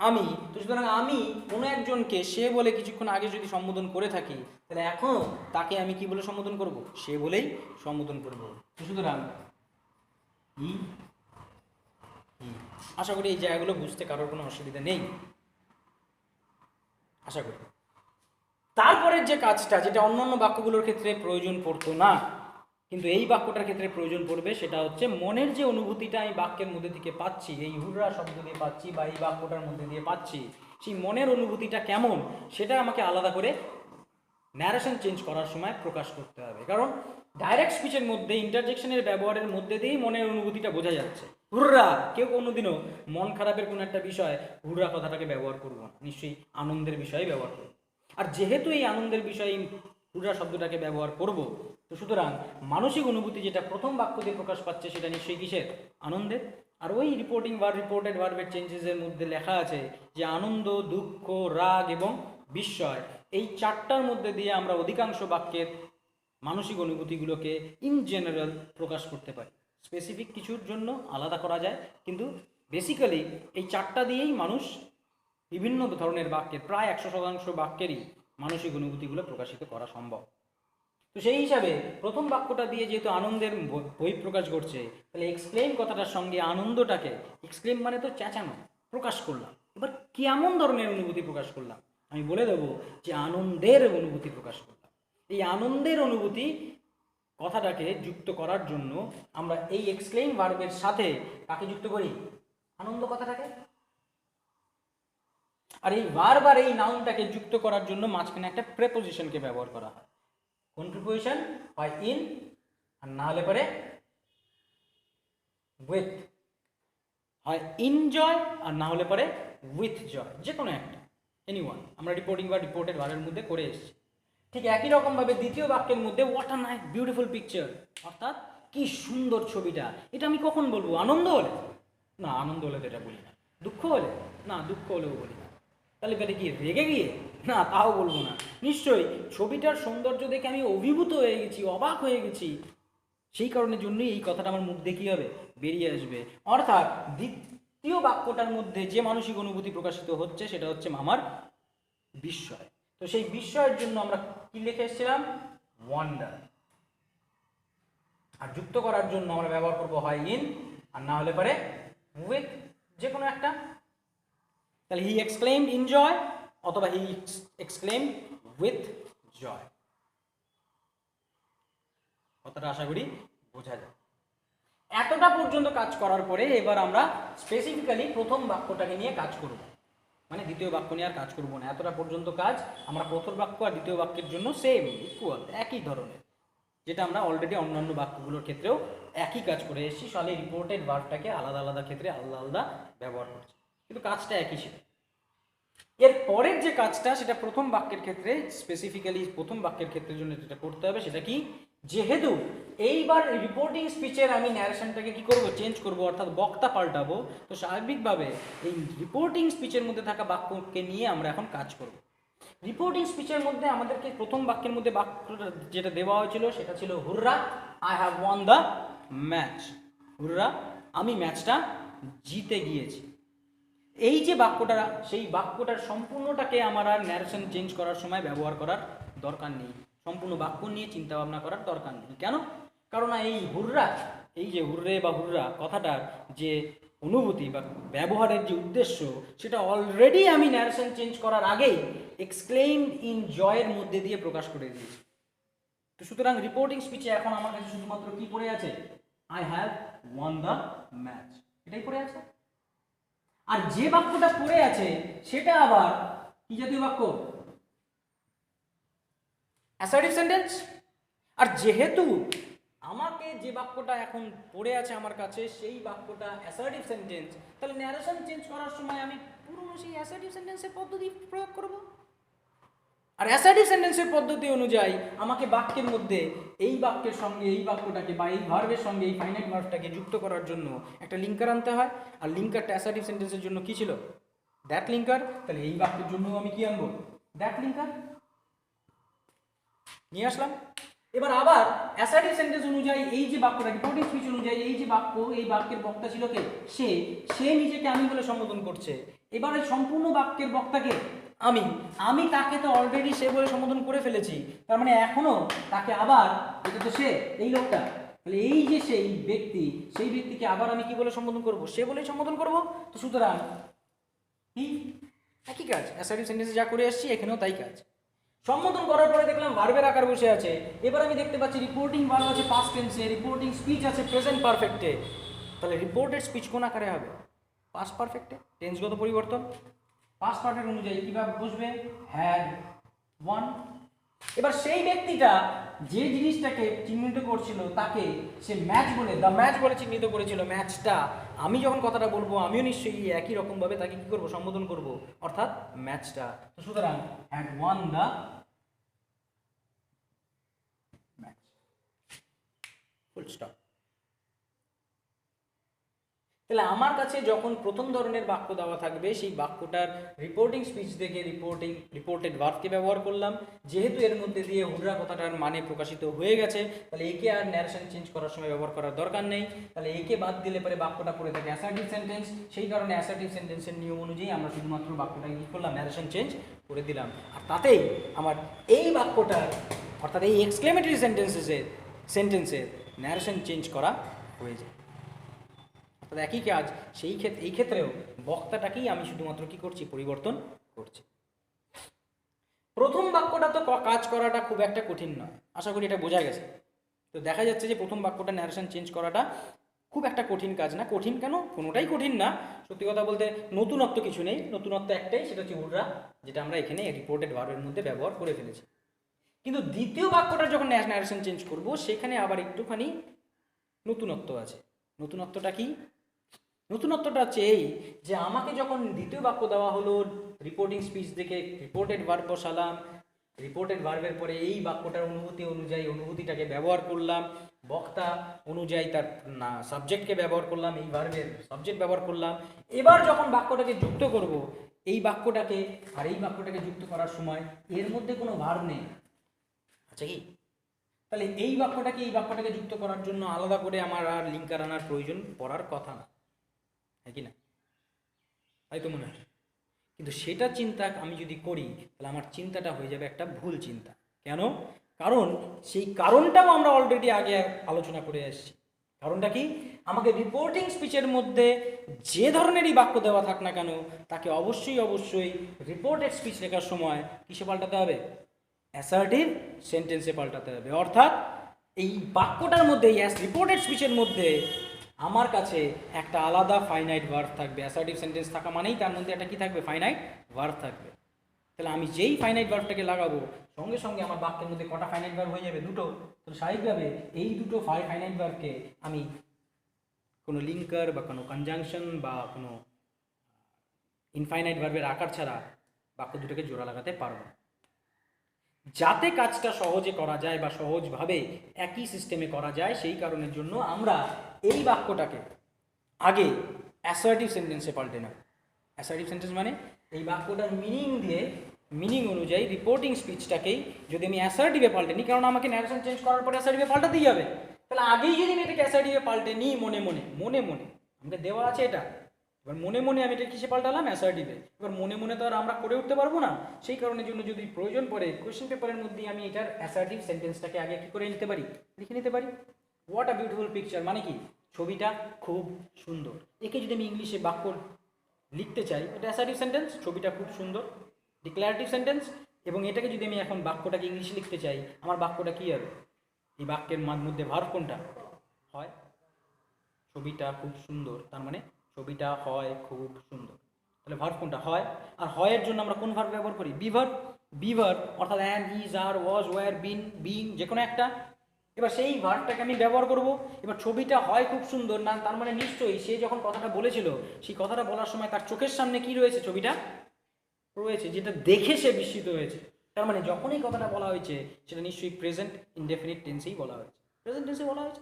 আমি। তো সুতরাং আমি কোনো একজনকে সে বলে কিছুক্ষণ আগে যদি সম্বোধন করে থাকি, তাহলে এখন তাকে আমি কি বলে সম্বোধন করব? সে বলেই সম্বোধন করব। তো সুতরাং আশা করি এই জায়গাগুলো বুঝতে কারোর কোনো অসুবিধা নেই, আশা করি। তারপরের যে কাজটা, যেটা অন্যান্য বাক্যগুলোর ক্ষেত্রে প্রয়োজন পড়তো না, কিন্তু এই বাক্যটার ক্ষেত্রে প্রয়োজন পড়বে, সেটা হচ্ছে মনের যে অনুভূতিটা আমি বাক্যের মধ্যে থেকে পাচ্ছি, এই হুররা শব্দ দিয়ে পাচ্ছি বা এই বাক্যটার মধ্যে দিয়ে পাচ্ছি, সেই মনের অনুভূতিটা কেমন সেটা আমাকে আলাদা করে ন্যারেশন চেঞ্জ করার সময় প্রকাশ করতে হবে। কারণ ডাইরেক্ট স্পিচের মধ্যে ইন্টারজেকশনের ব্যবহারের মধ্যে দিয়েই মনের অনুভূতিটা বোঝা যাচ্ছে। হুররা, কেউ কোনোদিনও মন খারাপের কোনো একটা বিষয় হুররা কথাটাকে ব্যবহার করবো না, নিশ্চয়ই আনন্দের বিষয়ে ব্যবহার করবো। আর যেহেতু এই আনন্দের বিষয়ে হুররা শব্দটাকে ব্যবহার করব, তো সুতরাং মানসিক অনুভূতি যেটা প্রথম বাক্য দিয়ে প্রকাশ পাচ্ছে সেটা নিশ্চয়ই কিসের? আনন্দের। আর ওই রিপোর্টিং ভার্ব রিপোর্টেড ভার্বের চেঞ্জেসের মধ্যে লেখা আছে যে আনন্দ, দুঃখ, রাগ এবং বিস্ময়, এই চারটার মধ্যে দিয়ে আমরা অধিকাংশ বাক্যের মানসিক অনুভূতিগুলোকে ইন জেনারেল প্রকাশ করতে পারি। স্পেসিফিক কিছুর জন্য আলাদা করা যায়, কিন্তু বেসিক্যালি এই চারটা দিয়েই মানুষ বিভিন্ন ধরনের বাক্যের, প্রায় 100% বাক্যেরই মানসিক অনুভূতিগুলো প্রকাশিত করা সম্ভব। তো সেই হিসাবে প্রথম বাক্যটা দিয়ে যেহেতু আনন্দের বহিঃপ্রকাশ ঘটছে, তাহলে এক্সক্লেম কথাটার সঙ্গে আনন্দটাকে, এক্সক্লেম মানে তো চেঁচানো, প্রকাশ করলাম। এবার কেমন ধরনের অনুভূতি প্রকাশ করলাম? আমি বলে দেবো যে আনন্দের অনুভূতি প্রকাশ করলাম। এই আনন্দের অনুভূতি কথাটাকে যুক্ত করার জন্য আমরা এই এক্সক্লেম ভার্বের সাথে কাকে যুক্ত করি? আনন্দ কথাটাকে। আর এই বারবার এই নাউনটাকে যুক্ত করার জন্য মাঝখানে একটা প্রেপোজিশনকে ব্যবহার করা হয়। কোন প্রিপোজিশন? হয় ইন, আর না হলে পরে উইথ। হয় ইন জয় আর না হলে পরে উইথ জয়, যে কোনো একটা, এনিওয়ান। আমরা রিপোর্টিং বা রিপোর্টেড ভার্বের মধ্যে করে এসেছি। ঠিক একই রকমভাবে দ্বিতীয় বাক্যের মধ্যে what a nice beautiful picture, অর্থাৎ কি সুন্দর ছবিটা, এটা আমি কখন বলবো? আনন্দ হলে? না, আনন্দ হলে তো এটা বলি না। দুঃখ হলে? না, দুঃখ হলেও বলি না। তাহলে বেটে কি রেগে গিয়ে? না, তাও বলবো না। নিশ্চয়ই ছবিটার সৌন্দর্য দেখে আমি অভিভূত হয়ে গেছি, অবাক হয়ে গেছি, সেই কারণের জন্যই এই কথাটা আমার মুখ দিয়ে কী হবে? বেরিয়ে আসবে। অর্থাৎ দ্বিতীয় বাক্যটার মধ্যে যে মানসিক অনুভূতি প্রকাশিত হচ্ছে সেটা হচ্ছে আমার বিস্ময়। তো সেই বিস্ময়ের জন্য আমরা কি লিখে এসেছিলাম? ওয়ান্ডার। আর যুক্ত করার জন্য আমরা ব্যবহার করবো হয় ইন, আর না হলে পরে উইথ, যে কোনো একটা। তাহলে হি এক্সক্লেইমড ইন জয় অথবা হি এক্সক্লেইমড উইথ জয়। কথাটা আশা করি বোঝা যায়। এতটা পর্যন্ত কাজ করার পরে এবার আমরা স্পেসিফিক্যালি প্রথম বাক্যটাকে নিয়ে কাজ করব, মানে দ্বিতীয় বাক্য নিয়ে আর কাজ করবো না। এতটা পর্যন্ত কাজ আমরা প্রথম বাক্য আর দ্বিতীয় বাক্যের জন্য সেম ইকুয়াল একই ধরনের, যেটা আমরা অলরেডি অন্যান্য বাক্যগুলোর ক্ষেত্রেও একই কাজ করে এসেছি। ফলে রিপোর্টেড ভার্বটাকে আলাদা আলাদা ক্ষেত্রে আলাদা আলাদা ব্যবহার করছি, কিন্তু কাজটা একই ছিল। এর পরের যে কাজটা সেটা প্রথম বাক্যের ক্ষেত্রে, স্পেসিফিক্যালি প্রথম বাক্যের ক্ষেত্রের জন্য যেটা করতে হবে সেটা কি, যেহেতু এইবার রিপোর্টিং স্পিচের আমি ন্যারেশনটাকে কি করব, চেঞ্জ করব, অর্থাৎ বক্তা পাল্টাবো, তো স্বাভাবিকভাবে এই রিপোর্টিং স্পিচের মধ্যে থাকা বাক্যকে নিয়ে আমরা এখন কাজ করব। রিপোর্টিং স্পিচের মধ্যে আমাদেরকে প্রথম বাক্যের মধ্যে বাক্যটা যেটা দেওয়া হয়েছিল সেটা ছিল হুররা I have one the match, হুররা আমি ম্যাচটা জিতে গিয়েছি। এই যে বাক্যটা, সেই বাক্যটার সম্পূর্ণটাকে আমার আর ন্যারেশন চেঞ্জ করার সময় ব্যবহার করার দরকার নেই, সম্পূর্ণ বাক্য নিয়ে চিন্তা ভাবনা করার দরকার নেই। কেন? কারণ এই হুররা, এই যে হুররে বা হুররা কথাটার যে অনুভূতি বা ব্যবহারের যে উদ্দেশ্য সেটা অলরেডি আমি ন্যারেশন চেঞ্জ করার আগেই এক্সক্লেইমড ইন জয়ের মধ্যে দিয়ে প্রকাশ করে দিয়েছি। তো সুতরাং রিপোর্টিং স্পিচে এখন আমার কাছে শুধুমাত্র কি পড়ে আছে, I have one the match, এটাই পড়ে আছে। আর যে বাক্যটা পড়ে আছে সেটা আবার কি জাতীয় বাক্য, অ্যাসার্টিভ সেন্টেন্স। আর যেহেতু আমাকে যে বাক্যটা এখন পড়ে আছে আমার কাছে সেই বাক্যটা অ্যাসার্টিভ সেন্টেন্স, তাহলে ন্যারেশন চেঞ্জ করার সময় আমি পুরনো সেই অ্যাসার্টিভ সেন্টেন্সের পদ্ধতি প্রয়োগ করব। আর অ্যাসার্টিভ সেন্টেন্সের পদ্ধতি অনুযায়ী আমাকে বাক্যের মধ্যে এই বাক্যের সঙ্গে এই বাক্যটাকে বা এই ভার্বের সঙ্গে এই ফাইনাইট ভার্বটাকে যুক্ত করার জন্য একটা লিঙ্কার আনতে হয়। আর লিঙ্কারটা অ্যাসার্টিভ সেন্টেন্সের জন্য কি ছিল, দ্যাট লিঙ্কার। তাহলে এই বাক্যের জন্য আমি কি আনবো, দ্যাট লিঙ্কার নিয়ে আসলাম। এবার আবার অ্যাসার্টিভ সেন্টেন্স অনুযায়ী এই যে বাক্যটা, রিপোর্টিং স্পিচ অনুযায়ী এই যে বাক্য, এই বাক্যের বক্তা ছিল কে, সে নিজেকে আমি বলে সম্বোধন করছে। এবার এই সম্পূর্ণ বাক্যের বক্তাকে আমি তাকে তো অলরেডি সে বলে সম্বোধন করে ফেলেছি, তার মানে এখনো তাকে আবার, এটা তো সে, এই লোকটা, তাহলে এই যে সেই ব্যক্তি, সেই ব্যক্তিকে আবার আমি কি বলে সম্বোধন করব, সে বলেই সম্বোধন করব। তো সুতরাং কি একই কাজ, অ্যাসার্টিভ সেন্টেন্সে যা করে আসছি এখানেও তাই কাজ। সম্বোধন করার পরে দেখলাম ভার্বের আকার বসে আছে। এবার আমি দেখতে পাচ্ছি রিপোর্টিং ভার্ব আছে পাস্ট টেন্সে, রিপোর্টিং স্পিচ আছে প্রেজেন্ট পারফেক্টে। তাহলে রিপোর্টেড স্পিচ কোন আকারে হবে, পাস্ট পারফেক্টে, টেন্সগত পরিবর্তন। পাস্ট পারফেক্ট অনুযায়ী কিভাবে বসবে, হ্যাড ওয়ান। এবার সেই ব্যক্তিটা যে জিনিসটাকে চিহ্নিত করছিল তাকে সে ম্যাচ বলে, দ্য ম্যাচ বলে চিহ্নিত করেছিল, ম্যাচটা আমি যখন কথাটা বলবো আমিও নিশ্চয়ই একই রকমভাবে তাকে কি করবো, সম্বোধন করব, অর্থাৎ ম্যাচটা। তো সুতরাং had one the match, full stop. তাহলে আমার কাছে যখন প্রথম ধরনের বাক্য দেওয়া থাকবে সেই বাক্যটার রিপোর্টিং স্পিচ থেকে রিপোর্টেড ভার্বকে ব্যবহার করলাম। যেহেতু এর মধ্যে দিয়ে হুররা কথাটার মানে প্রকাশিত হয়ে গেছে, তাহলে একে আর ন্যারেশন চেঞ্জ করার সময় ব্যবহার করার দরকার নেই। তাহলে একে বাদ দিলে পরে বাক্যটা পড়ে থাকে অ্যাসার্টিভ সেন্টেন্স। সেই কারণে অ্যাসার্টিভ সেন্টেন্সের নিয়ম অনুযায়ী আমরা শুধুমাত্র বাক্যটাকে কী করলাম, ন্যারেশন চেঞ্জ করে দিলাম। আর তাতেই আমার এই বাক্যটার, অর্থাৎ এই এক্সক্লেমেটরি সেন্টেন্সের ন্যারেশন চেঞ্জ করা হয়ে যায়। একই কাজ এই ক্ষেত্রেও বক্তাটাকেই আমি শুধুমাত্র কি করছি, পরিবর্তন করছি। প্রথম বাক্যটা তো কাজ করাটা খুব একটা কঠিন নয়, আশা করি এটা বোঝা গেছে। তো দেখা যাচ্ছে যে প্রথম বাক্যটা ন্যারেশন চেঞ্জ করাটা খুব একটা কঠিন কাজ না। কঠিন কেন, কোনোটাই কঠিন না। সত্যি কথা বলতে নতুনত্ব কিছু নেই, নতুনত্ব একটাই, সেটা হচ্ছে হুররা, যেটা আমরা এখানে রিপোর্টেড ভার্বের মধ্যে ব্যবহার করে ফেলেছি। কিন্তু দ্বিতীয় বাক্যটা যখন ন্যারেশন চেঞ্জ করব সেখানে আবার একটুখানি নতুনত্ব আছে। নতুনত্বটা কি, নতুনত্বটা হচ্ছে এই যে আমাকে যখন দ্বিতীয় বাক্য দেওয়া হলো, রিপোর্টিং স্পিচ দেখে রিপোর্টেড ভার্ব বসালাম, রিপোর্টেড ভার্বের পরে এই বাক্যটার অনুভূতি অনুযায়ী অনুভূতিটাকে ব্যবহার করলাম, বক্তা অনুযায়ী তার সাবজেক্টকে ব্যবহার করলাম, এই ভার্বের সাবজেক্ট ব্যবহার করলাম। এবার যখন বাক্যটাকে যুক্ত করব, এই বাক্যটাকে আর এই বাক্যটাকে যুক্ত করার সময় এর মধ্যে কোনো ভার্ব নেই, আচ্ছা কি, তাহলে এই বাক্যটাকে যুক্ত করার জন্য আলাদা করে আমার আর লিঙ্কার আনার প্রয়োজন পড়ার কথা না, হ্যাঁ কি না, তাই তো মনে হয়। কিন্তু সেটা চিন্তা আমি যদি করি তাহলে আমার চিন্তাটা হয়ে যাবে একটা ভুল চিন্তা। কেন? কারণ সেই কারণটাও আমরা অলরেডি আগে আলোচনা করে আসছি। কারণটা কি, আমাকে রিপোর্টিং স্পিচের মধ্যে যে ধরনেরই বাক্য দেওয়া থাক না কেন তাকে অবশ্যই রিপোর্টেড স্পিচ লেখার সময় কিসে পাল্টাতে হবে, অ্যাসার্টিভ সেন্টেন্সে পাল্টাতে হবে। অর্থাৎ এই বাক্যটার মধ্যে, রিপোর্টেড স্পিচের মধ্যে আমার কাছে একটা আলাদা ফাইনাইট ভার্ব থাকবে। অ্যাসার্টিভ সেন্টেন্স থাকা মানেই তার মধ্যে একটা কি থাকবে, ফাইনাইট ভার্ব থাকবে। তাহলে আমি যেই ফাইনাইট ভার্বটাকে লাগাবো সঙ্গে সঙ্গে আমার বাক্যের মধ্যে কটা ফাইনাইট ভার্ব হয়ে যাবে, দুটো। তো স্বাভাবিকভাবে এই দুটো ফাইনাইট ভার্বকে আমি কোনো লিঙ্কার বা কোনো কনজাংশন বা কোনো ইনফাইনাইট ভার্বের আকার ছাড়া বাক্য দুটোকে জোড়া লাগাতে পারবো। যাতে কাজটা সহজে করা যায় বা সহজভাবে একই সিস্টেমে করা যায়, সেই কারণের জন্য আমরা এই বাক্যটাকে আগে অ্যাসার্টিভ সেন্টেন্সে পাল্টে নেব। অ্যাসার্টিভ সেন্টেন্স মানে এই বাক্যটার মিনিং অনুযায়ী রিপোর্টিং স্পিচটাকেই যদি আমি অ্যাসার্টিভে পাল্টে নিই, কারণ আমাকে ন্যারেশন চেঞ্জ করার পরে অ্যাসার্টিভে পাল্টাতেই হবে, তাহলে আগেই যদি আমি এটাকে অ্যাসার্টিভে পাল্টে নিই মনে মনে আমাকে দেওয়া আছে এটা, এবার মনে আমি এটা কিসে পাল্টালাম, অ্যাসার্টিভে। এবার মনে তো আর আমরা করে উঠতে পারবো না, সেই কারণের জন্য যদি প্রয়োজন পড়ে কোয়েশ্চেন পেপারের মধ্যে আমি এটার অ্যাসার্টিভ সেন্টেন্সটাকে আগে কি করে নিতে পারি, লিখে নিতে পারি। হোয়াট আ বিউটিফুল পিকচার মানে কি, ছবিটা খুব সুন্দর। একে যদি আমি ইংলিশে বাক্য লিখতে চাই, এটা অ্যাসার্টিভ সেন্টেন্স, ছবিটা খুব সুন্দর, ডিক্লারেটিভ সেন্টেন্স। এবং এটাকে যদি আমি এখন বাক্যটাকে ইংলিশে লিখতে চাই, আমার বাক্যটা কী হবে, এই বাক্যের মধ্যে ভার্ব কোনটা হয়, ছবিটা খুব সুন্দর, তার মানে ছবিটা হয় খুব সুন্দর। তাহলে ভার্ব কোনটা হয়, আর হয়ের জন্য আমরা কোন ভার্ব ব্যবহার করি, বি ভার্ব, অর্থাৎ am, is, are, was, were, been, being, যে কোনো একটা। এবার সেই ভার্বটাকে আমি ব্যবহার করব। এবার ছবিটা হয় খুব সুন্দর না, তার মানে নিশ্চয়ই সে যখন কথাটা বলেছিল সেই কথাটা বলার সময় তার চোখের সামনে কি রয়েছে, ছবিটা রয়েছে, যেটা দেখে সে বিস্মিত হয়েছে। তার মানে যখন এই কথাটা বলা হয়েছে সেটা নিশ্চয়ই প্রেজেন্ট ইনডেফিনিট টেন্সেই বলা হয়েছে, প্রেজেন্ট টেন্সে বলা হয়েছে।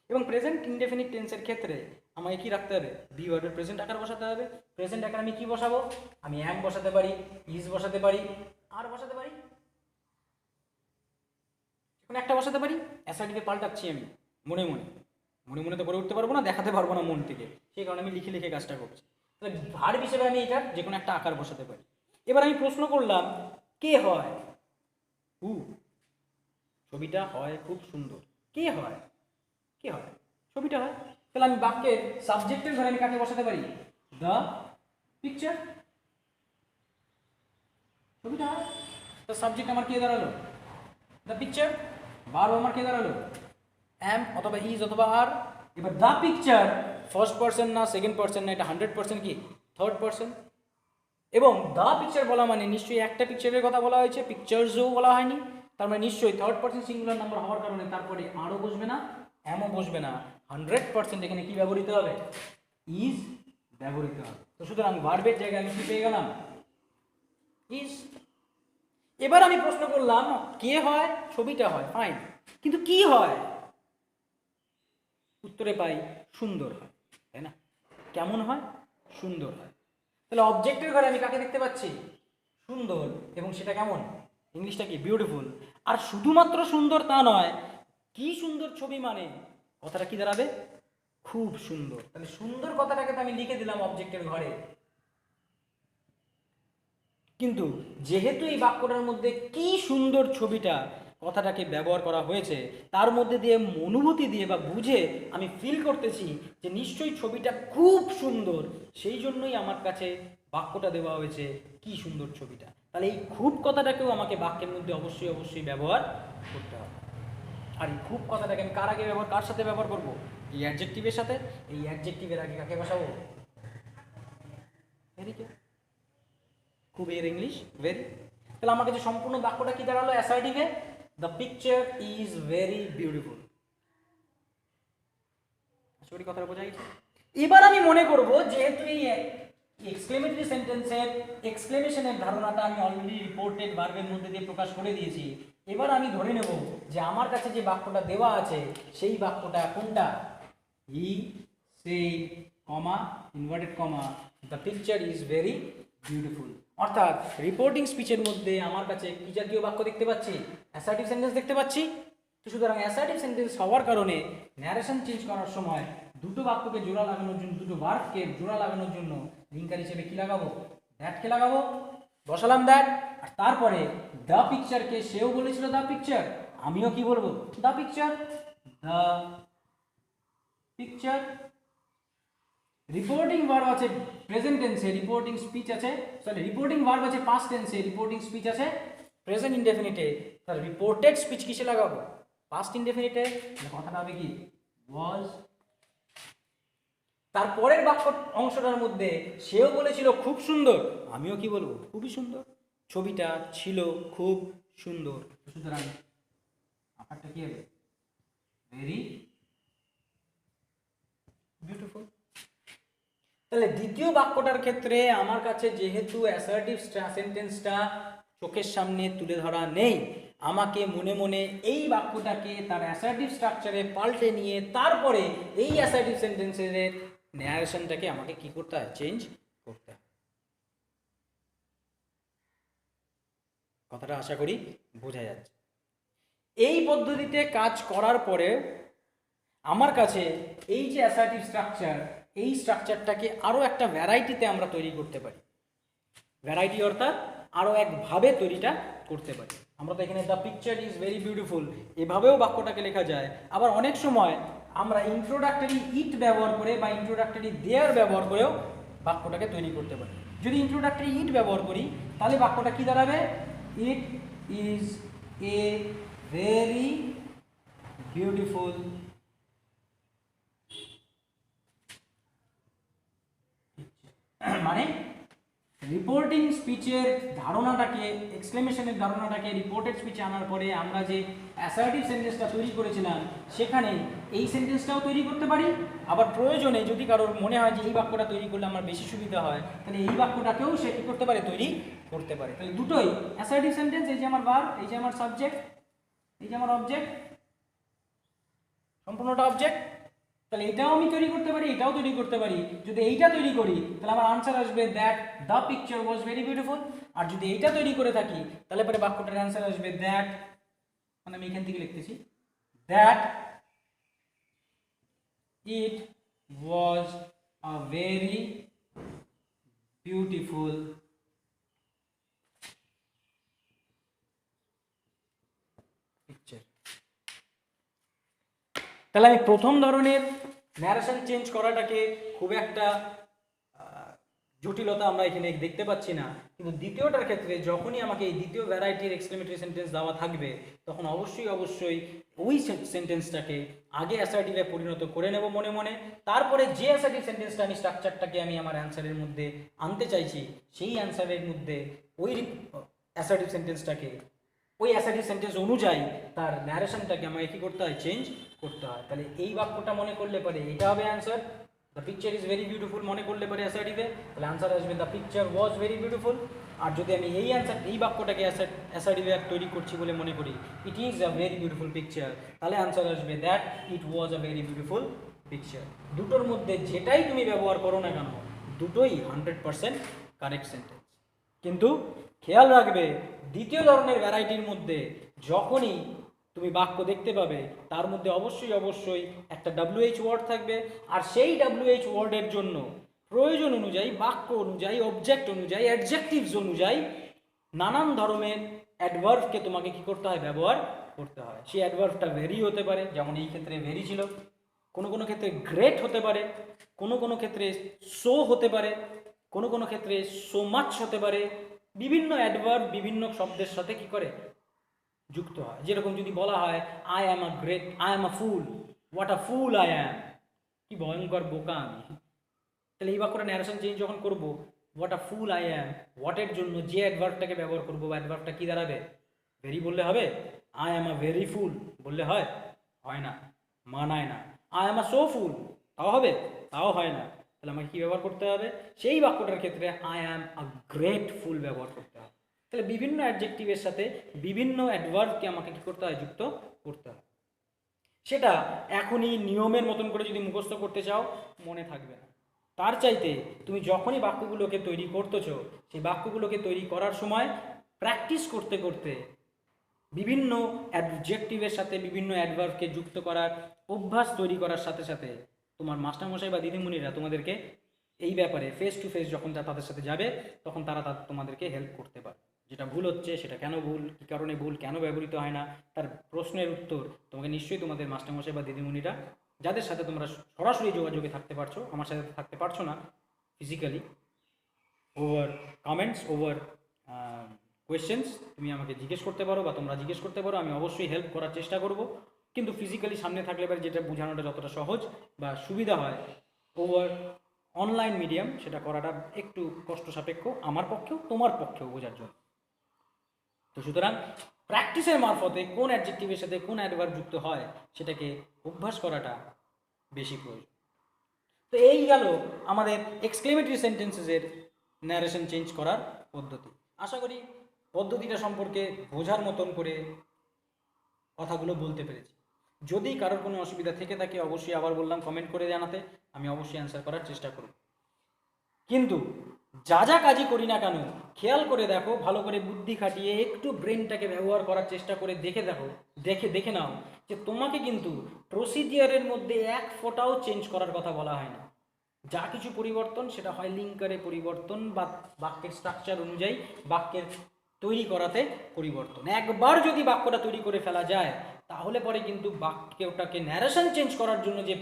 এবং প্রেজেন্ট ইনডেফিনিট টেন্সের ক্ষেত্রে আমাকে কি রাখতে হবে, বি ভার্বের প্রেজেন্ট আকার বসাতে হবে। প্রেজেন্ট আকার আমি কি বসাবো, আমি অ্যাম বসাতে পারি, ইজ বসাতে পারি, আর বসাতে পারি, কোনো একটা বসাতে পারি। অ্যাসার্টিভে পাল্টাচ্ছি আমি মনে তো করে উঠতে পারবো না, দেখাতে পারবো না মন থেকে, সেই কারণে আমি লিখে কাজটা করছি। তাহলে ভার্ব হিসেবে আমি এটার যে কোনো একটা আকার বসাতে পারি। এবার আমি প্রশ্ন করলাম, কে হয়, হু, ছবিটা হয় খুব সুন্দর, কে হয়, ছবিটা হয়। তাহলে আমি বাক্যের সাবজেক্টের ঘরে আমি কাকে বসাতে পারি, দ্য পিকচার, ছবিটা হয়। তো সাবজেক্ট আমার কে দাঁড়ালো, দ্য পিকচার। ভার্ব আমার কে দাঁড়ালো, অ্যাম অথবা ইজ অথবা আর। এবার দ্য পিকচার ফার্স্ট পার্সন না সেকেন্ড পার্সন না, এটা 100% কি থার্ড পার্সন। এবং দ্য পিকচার বলা মানে নিশ্চয়ই একটা পিকচারের কথা বলা হয়েছে, পিকচার্সও বলা হয়নি, তার মানে নিশ্চয়ই থার্ড পার্সন সিঙ্গুলার নাম্বার হওয়ার কারণে তারপরে আরও বসবে না, এমও বসবে না, 100% এখানে কি ব্যবহৃত হবে, ইজ ব্যবহৃত হবে। তো সুতরাং ভার্বের জায়গায় আমি কি পেয়ে গেলাম, ইজ। এবার আমি প্রশ্ন করলাম, কে হয়, ছবিটা হয়, ফাইন, কিন্তু কি হয়, উত্তরে পাই সুন্দর হয়, তাই না? কেমন হয়, সুন্দর হয়। তাহলে অবজেক্টের ঘরে আমি কাকে দেখতে পাচ্ছি, সুন্দর, এবং সেটা কেমন, ইংলিশটা কি, বিউটিফুল। আর শুধুমাত্র সুন্দর তা নয়, কি সুন্দর ছবি মানে কথাটা কি দাঁড়াবে, খুব সুন্দর। তাহলে সুন্দর কথাটাকে তো আমি লিখে দিলাম অবজেক্টের ঘরে, কিন্তু যেহেতু এই বাক্যটার মধ্যে কি সুন্দর ছবিটা কথাটাকে ব্যবহার করা হয়েছে, তার মধ্যে দিয়ে অনুভূতি দিয়ে বা বুঝে আমি ফিল করতেছি যে নিশ্চয়ই ছবিটা খুব সুন্দর, সেই জন্যই আমার কাছে বাক্যটা দেওয়া হয়েছে কি সুন্দর ছবিটা। তাহলে এই খুব কথাটাকেও আমাকে বাক্যের মধ্যে অবশ্যই ব্যবহার করতে হবে। আর এই খুব কথাটাকে আমি কার সাথে ব্যবহার করব, এই অ্যাডজেক্টিভের সাথে। এই অ্যাডজেক্টিভের আগে কাকে বসাবো, ভেরিকে, খুব এর ইংলিশ ভেরি। তাহলে আমার কাছে সম্পূর্ণ বাক্যটা কি দাঁড়ালো, অ্যাসার্টিভে, the picture is very beautiful. আশা করি কথাটা বোঝা গেছে। এবার আমি মনে করব, যেহেতু এই এক্সক্লেমেটরি সেন্টেন্সের এক্সক্লেমেশনের ধারণাটা আমি অলরেডি রিপোর্টেড ভার্বের মধ্যে দিয়ে প্রকাশ করে দিয়েছি, এবার আমি ধরে নেব যে আমার কাছে যে বাক্যটা দেওয়া আছে সেই বাক্যটা কোনটা, হি সেই comma inverted comma the picture is very beautiful. অর্থাৎ রিপোর্টিং স্পিচের মধ্যে আমার কাছে কি জাতীয় বাক্য দেখতে পাচ্ছি, অ্যাসার্টিভ সেন্টেন্স দেখতে পাচ্ছি। তো সুতরাং অ্যাসার্টিভ সেন্টেন্স হওয়ার কারণে ন্যারেশন চেঞ্জ করার সময় দুটো বাক্যকে জোড়া লাগানোর জন্য, দুটো ভার্বকে জোড়া লাগানোর জন্য লিঙ্কার হিসেবে কি লাগাবো, দ্যাটকে লাগাবো, বসালাম দ্যাট। আর তারপরে দ্য পিকচারকে সেও বলেছিল দ্য পিকচার, আমিও কি বলবো, the picture, the picture. Reporting verb আছে প্রেজেন্ট টেন্সে, রিপোর্টিং স্পিচ আছে, সরি রিপোর্টিং ভার্ব আছে পাস্ট টেন্সে, রিপোর্টিং স্পিচ আছে প্রেজেন্ট ইনডেফিনিটে। তাহলে রিপোর্টেড স্পিচ কিসে লাগাবো, পাস্ট ইনডেফিনিটে। কথাটা হবে কি, ওয়াজ তারপরের বাক্য অংশটার মধ্যে সেও বলেছিল খুব সুন্দর, আমিও কি বলবো, খুবই সুন্দর। ছবিটা ছিল খুব সুন্দর, সুতরাং ব্যাপারটা কি হবে, ভেরি বিউটিফুল। তাহলে দ্বিতীয় বাক্যটার ক্ষেত্রে আমার কাছে যেহেতু অ্যাসার্টিভ সেন্টেন্সটা চোখের সামনে তুলে ধরা নেই, আমাকে মনে মনে এই বাক্যটাকে তার অ্যাসার্টিভ স্ট্রাকচারে পাল্টে নিয়ে তারপরে এই অ্যাসার্টিভ সেন্টেন্সের ন্যারেশনটাকে আমাকে কি করতে হয়, চেঞ্জ করতে হয়। কথাটা আশা করি বোঝা যাচ্ছে। এই পদ্ধতিতে কাজ করার পরে আমার কাছে এই যে অ্যাসার্টিভ স্ট্রাকচার, এই স্ট্রাকচারটাকে আরও একটা ভ্যারাইটিতে আমরা তৈরি করতে পারি। ভ্যারাইটি অর্থাৎ আরও একভাবে তৈরিটা করতে পারি। আমরা তো এখানে the picture is very beautiful এভাবেও বাক্যটাকে লেখা যায়। আবার অনেক সময় আমরা ইন্ট্রোডাক্টরি ইট ব্যবহার করে বা ইন্ট্রোডাক্টরি দেয়ার ব্যবহার করেও বাক্যটাকে তৈরি করতে পারি। যদি ইন্ট্রোডাক্টরি ইট ব্যবহার করি তাহলে বাক্যটা কি দাঁড়াবে, it is a very beautiful মানে রিপোর্টিং স্পিচের ধারণাটাকে, এক্সক্লেমেশনের ধারণাটাকে রিপোর্টেড স্পিচে আনার পরে আমরা যে অ্যাসার্টিভ সেন্টেন্সটা তৈরি করেছিলাম সেখানে এই সেন্টেন্সটাও তৈরি করতে পারি। আবার প্রয়োজনে যদি কারোর মনে হয় যে এই বাক্যটা তৈরি করলে আমার বেশি সুবিধা হয়, তাহলে এই বাক্যটাকেও সে কী করতে পারে, তৈরি করতে পারে। তাহলে দুটোই অ্যাসার্টিভ সেন্টেন্স, এই যে আমার ভার্ব, এই যে আমার সাবজেক্ট, এই যে আমার অবজেক্ট, সম্পূর্ণটা অবজেক্ট, তাহলে এটাও আমি তৈরি করতে পারি, এটাও তৈরি করতে পারি। যদি এইটা তৈরি করি তাহলে আমার আনসার আসবে that the picture was very beautiful. আর যদি এইটা তৈরি করে থাকি তাহলে পরে বাক্যটার অ্যান্সার আসবে দ্যাট, মানে আমি এখান থেকে লিখতেছি, that it was a very beautiful picture. তাহলে আমি প্রথম ধরনের ন্যারেশন চেঞ্জ করাটাকে খুব একটা জটিলতা আমরা এখানে দেখতে পাচ্ছি না, কিন্তু দ্বিতীয়টার ক্ষেত্রে যখনই আমাকে এই দ্বিতীয় ভ্যারাইটির এক্সক্লেমেটরি সেন্টেন্স দেওয়া থাকবে তখন অবশ্যই ওই সেন্টেন্সটাকে আগে অ্যাসার্টিভে পরিণত করে নেব মনে মনে। তারপরে যে অ্যাসার্টিভ সেন্টেন্সটা আমি স্ট্রাকচারটাকে আমি আমার অ্যান্সারের মধ্যে আনতে চাইছি সেই অ্যান্সারের মধ্যে ওই অ্যাসার্টিভ সেন্টেন্সটাকে, ওই অ্যাসার্টিভ সেন্টেন্স অনুযায়ী তার ন্যারেশনটাকে আমাকে কী করতে হয়, চেঞ্জ করতে হয়। তাহলে এই বাক্যটা মনে করলে পরে এটা হবে answer, the picture is very beautiful মনে করলে পরে অ্যাসার্টিভে, তাহলে অ্যান্সার আসবে the picture was very beautiful. আর যদি আমি এই এই বাক্যটাকে অ্যাসার্টিভে তৈরি করছি বলে মনে করি, it is a very beautiful picture, তাহলে অ্যান্সার আসবে that it was a very beautiful picture. দুটোর মধ্যে যেটাই তুমি ব্যবহার করো না কেন দুটোই 100% কারেক্ট সেন্টেন্স। কিন্তু খেয়াল রাখবে দ্বিতীয় ধরনের ভ্যারাইটির মধ্যে যখনই তুমি বাক্য দেখতে পাবে তার মধ্যে অবশ্যই একটা WH ওয়ার্ড থাকবে, আর সেই WH ওয়ার্ডের জন্য প্রয়োজন অনুযায়ী, বাক্য অনুযায়ী, অবজেক্ট অনুযায়ী, অ্যাডজেক্টিভস অনুযায়ী নানান ধরনের অ্যাডভার্বকে তোমাকে কি করতে হয়, ব্যবহার করতে হয়। সেই অ্যাডভার্বটা ভেরি হতে পারে, যেমন এই ক্ষেত্রে ভেরি ছিল, কোনো ক্ষেত্রে গ্রেট হতে পারে, কোনো ক্ষেত্রে সো হতে পারে, কোনো ক্ষেত্রে সো মাচ হতে পারে। বিভিন্ন অ্যাডভার্ব বিভিন্ন শব্দের সাথে কি করে, যুক্ত হয়। যেরকম যদি বলা হয় I am a full, what a full I am, কি ভয়ঙ্কর বোকা আমি, তাহলে এই বাক্যটা ন্যারেশন চেঞ্জ যখন করবো, what a full I am, হোয়াটের জন্য যে অ্যাডভার্বটাকে ব্যবহার করবো বা অ্যাডভার্বটা কি দাঁড়াবে, ভেরি বললে হবে, আই অ্যাম আ ভেরি ফুল বললে হয় না, মানায় না। I am a so full তাও হবে, তাও হয় না। তাহলে আমাকে কী ব্যবহার করতে হবে, সেই বাক্যটার ক্ষেত্রে আই অ্যাম আ গ্রেট ফুল ব্যবহার করতে হবে। তাহলে বিভিন্ন অ্যাডজেক্টিভের সাথে বিভিন্ন অ্যাডভার্বকে আমাকে কী করতে হয়, যুক্ত করতে হয়। সেটা এখনই নিয়মের মতন করে যদি মুখস্থ করতে চাও মনে থাকবে না। তার চাইতে তুমি যখনই বাক্যগুলোকে তৈরি করতেছো সেই বাক্যগুলোকে তৈরি করার সময় প্র্যাকটিস করতে করতে বিভিন্ন অ্যাডজেক্টিভের সাথে বিভিন্ন অ্যাডভার্বকে যুক্ত করার অভ্যাস তৈরি করার সাথে সাথে তোমার মাস্টারমশাই বা দিদিমণিরা তোমাদেরকে এই ব্যাপারে ফেস টু ফেস যখন তাদের সাথে যাবে তখন তারা তোমাদেরকে হেল্প করতে পারে। যেটা ভুল হচ্ছে সেটা কেন ভুল, কী কারণে ভুল, কেন ব্যবহৃত হয় না, তার প্রশ্নের উত্তর তোমাকে নিশ্চয়ই তোমাদের মাস্টারমশাই বা দিদিমণিরা, যাদের সাথে তোমরা সরাসরি যোগাযোগে থাকতে পারছো, আমার সাথে থাকতে পারছো না physically, over comments, over questions তুমি আমাকে জিজ্ঞেস করতে পারো বা তোমরা জিজ্ঞেস করতে পারো, আমি অবশ্যই হেল্প করার চেষ্টা করব। কিন্তু ফিজিক্যালি সামনে থাকলে এবার যেটা বোঝানোটা যতটা সহজ বা সুবিধা হয় ওভার অনলাইন মিডিয়াম সেটা করাটা একটু কষ্ট সাপেক্ষ আমার পক্ষেও তোমার পক্ষেও বোঝার জন্য। তো সুতরাং প্র্যাকটিসের মারফতে কোন অ্যাডজেক্টিভের সাথে কোন অ্যাডভার্ব যুক্ত হয় সেটাকে অভ্যাস করাটা বেশি প্রয়োজন। তো এই গেল আমাদের এক্সক্লেমেটরি সেন্টেন্সেসের ন্যারেশন চেঞ্জ করার পদ্ধতি। আশা করি পদ্ধতিটা সম্পর্কে বোঝার মতন করে কথাগুলো বলতে পেরেছি। যদি কারোর কোনো অসুবিধা থেকে থাকে অবশ্যই আবার বললাম কমেন্ট করে জানাতে, আমি অবশ্যই অ্যান্সার করার চেষ্টা করব। কিন্তু যা যা কাজই করি না কেন খেয়াল করে দেখো, ভালো করে বুদ্ধি খাটিয়ে একটু ব্রেনটাকে ব্যবহার করার চেষ্টা করে দেখে নাও যে তোমাকে কিন্তু প্রসিডিয়ারের মধ্যে এক ফোঁটাও চেঞ্জ করার কথা বলা হয় না। যা কিছু পরিবর্তন সেটা হয় লিঙ্কারে পরিবর্তন বা বাক্যের স্ট্রাকচার অনুযায়ী বাক্যের তৈরি করাতে পরিবর্তন। একবার যদি বাক্যটা তৈরি করে ফেলা যায় তাহলে পরে কিন্তু বাক্যটাকে ন্যারেশন চেঞ্জ করার জন্য যে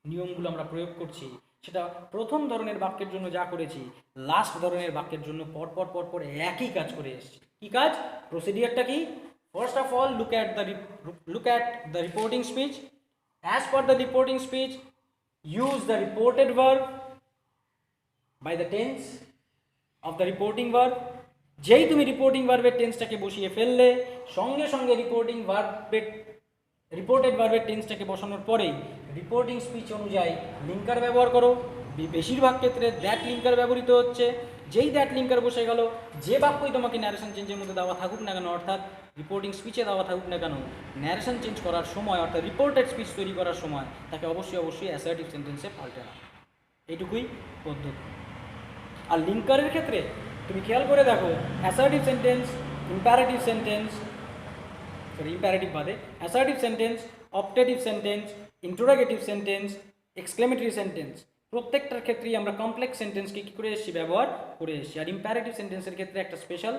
নিয়মগুলো আমরা প্রয়োগ করছি সেটা প্রথম ধরনের বাক্যের জন্য যা করেছি লাস্ট ধরনের বাক্যের জন্য পরপর একই কাজ করে এসেছি। কি কাজ? প্রসিডিয়ারটা কি? First of all look at the reporting speech. As per the reporting speech, use the reported verb by the tense of the reporting verb। যেই তুমি রিপোর্টিং ভার্বের টেন্সটাকে বসিয়ে ফেললে সঙ্গে সঙ্গে রিপোর্টেড ভার্বের টেন্সটাকে বসানোর পরেই রিপোর্টিং স্পিচ অনুযায়ী লিঙ্কার ব্যবহার করো। বেশিরভাগ ক্ষেত্রে দ্যাট লিঙ্কার ব্যবহৃত হচ্ছে। যেই দ্যাট লিঙ্কার বসে গেল, যে বাক্যই তোমাকে ন্যারেশন চেঞ্জের মধ্যে দেওয়া থাকুক না কেন, অর্থাৎ রিপোর্টিং স্পিচে দেওয়া থাকুক না কেন, ন্যারেশন চেঞ্জ করার সময় অর্থাৎ রিপোর্টেড স্পিচ তৈরি করার সময় তাকে অবশ্যই অ্যাসার্টিভ সেন্টেন্সে পাল্টে না। এইটুকুই পদ্ধতি। আর লিঙ্কারের ক্ষেত্রে তুমি খেয়াল করে দেখো, assertive sentence, imperative sentence, imperative বাদে assertive sentence, optative sentence, interrogative sentence, exclamatory sentence, প্রত্যেকটার ক্ষেত্রেই আমরা কমপ্লেক্স সেন্টেন্সকে কী করে এসেছি? ব্যবহার করে এসেছি। আর ইম্পারেটিভ সেন্টেন্সের ক্ষেত্রে একটা স্পেশাল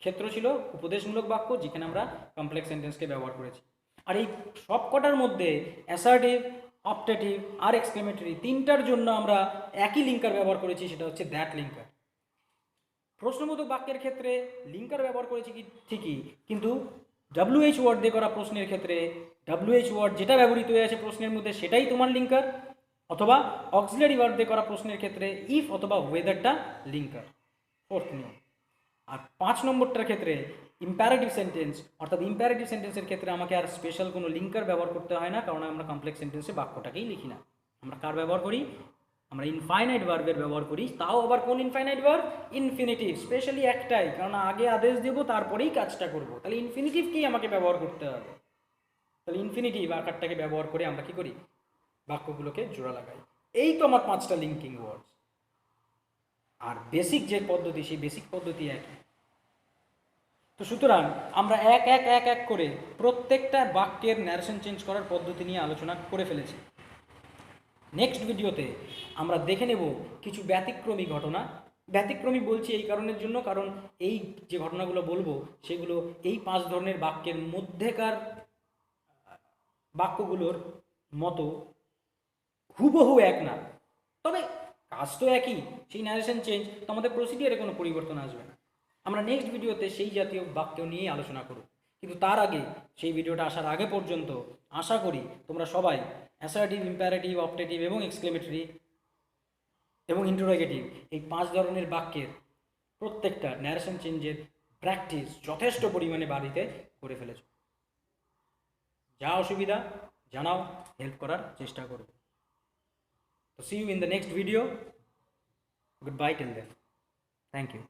ক্ষেত্র ছিল উপদেশমূলক বাক্য, যেখানে আমরা কমপ্লেক্স সেন্টেন্সকে ব্যবহার করেছি। আর এই সব কটার মধ্যে অ্যাসার্টিভ, অপটেটিভ আর এক্সক্লেমেটরি তিনটার জন্য আমরা একই লিঙ্কার ব্যবহার করেছি, সেটা হচ্ছে দ্যাট লিঙ্কার। প্রশ্নবোধক বাক্যের ক্ষেত্রে লিঙ্কার ব্যবহার করেছি কি ঠিকই, কিন্তু WH ওয়ার্ড দিয়ে করা প্রশ্নের ক্ষেত্রে WH ওয়ার্ড যেটা ব্যবহৃত হয়ে আছে প্রশ্নের মধ্যে সেটাই তোমার লিঙ্কার, অথবা অক্সিলারি ওয়ার্ড দিয়ে করা প্রশ্নের ক্ষেত্রে ইফ অথবা ওয়েদারটা লিঙ্কার। ফোর্থ নিয়ম। আর 5 নম্বরটার ক্ষেত্রে ইম্পারেটিভ সেন্টেন্স, অর্থাৎ ইম্পারেটিভ সেন্টেন্সের ক্ষেত্রে আমাকে আর স্পেশাল কোনো লিঙ্কার ব্যবহার করতে হয় না, কারণ আমরা কমপ্লেক্স সেন্টেন্সে বাক্যটাকেই লিখি না। আমরা কার ব্যবহার করি? আমরা ইনফাইনাইট ভার্বের ব্যবহার করি। তাও আবার কোন ইনফাইনাইট ভার্ব? ইনফিনিটিভ। স্পেশালি একটাই, কারণ আগে আদেশ দেব তারপরেই কাজটা করব, তাহলে ইনফিনিটিভকেই আমাকে ব্যবহার করতে হবে। তাহলে ইনফিনিটিভ আকারটাকে ব্যবহার করে আমরা কি করি? বাক্যগুলোকে জোড়া লাগাই। এই তো আমার 5টা লিঙ্কিং ওয়ার্ডস। আর বেসিক যে পদ্ধতি, সেই বেসিক পদ্ধতি একই। তো সুতরাং আমরা এক করে প্রত্যেকটা বাক্যের ন্যারেশন চেঞ্জ করার পদ্ধতি নিয়ে আলোচনা করে ফেলেছি। নেক্সট ভিডিওতে আমরা দেখে নেব কিছু ব্যতিক্রমী ঘটনা। ব্যতিক্রমী বলছি এই কারণের জন্য, কারণ এই যে ঘটনাগুলো বলবো সেগুলো এই 5 ধরনের বাক্যের মধ্যেকার বাক্যগুলোর মতো হুবহু এক না, তবে কাজ তো একই। সেই ন্যারেশন চেঞ্জ তো আমাদের প্রসিডিয়ারে কোনো পরিবর্তন আসবে না। আমরা নেক্সট ভিডিওতে সেই জাতীয় বাক্য নিয়েই আলোচনা করব। কিন্তু তার আগে, সেই ভিডিওটা আসার আগে পর্যন্ত আশা করি তোমরা সবাই অ্যাসার্টিভ, ইম্পারেটিভ, অপটেটিভ এবং এক্সক্লেমেটরি এবং ইন্টারোগেটিভ এই 5 ধরনের বাক্যের প্রত্যেকটা ন্যারেশন চেঞ্জের প্র্যাকটিস যথেষ্ট পরিমাণে বাড়িতে করে ফেলেছ। যা অসুবিধা জানাও, হেল্প করার চেষ্টা করব। So see you in the next video. Goodbye till then. Thank you.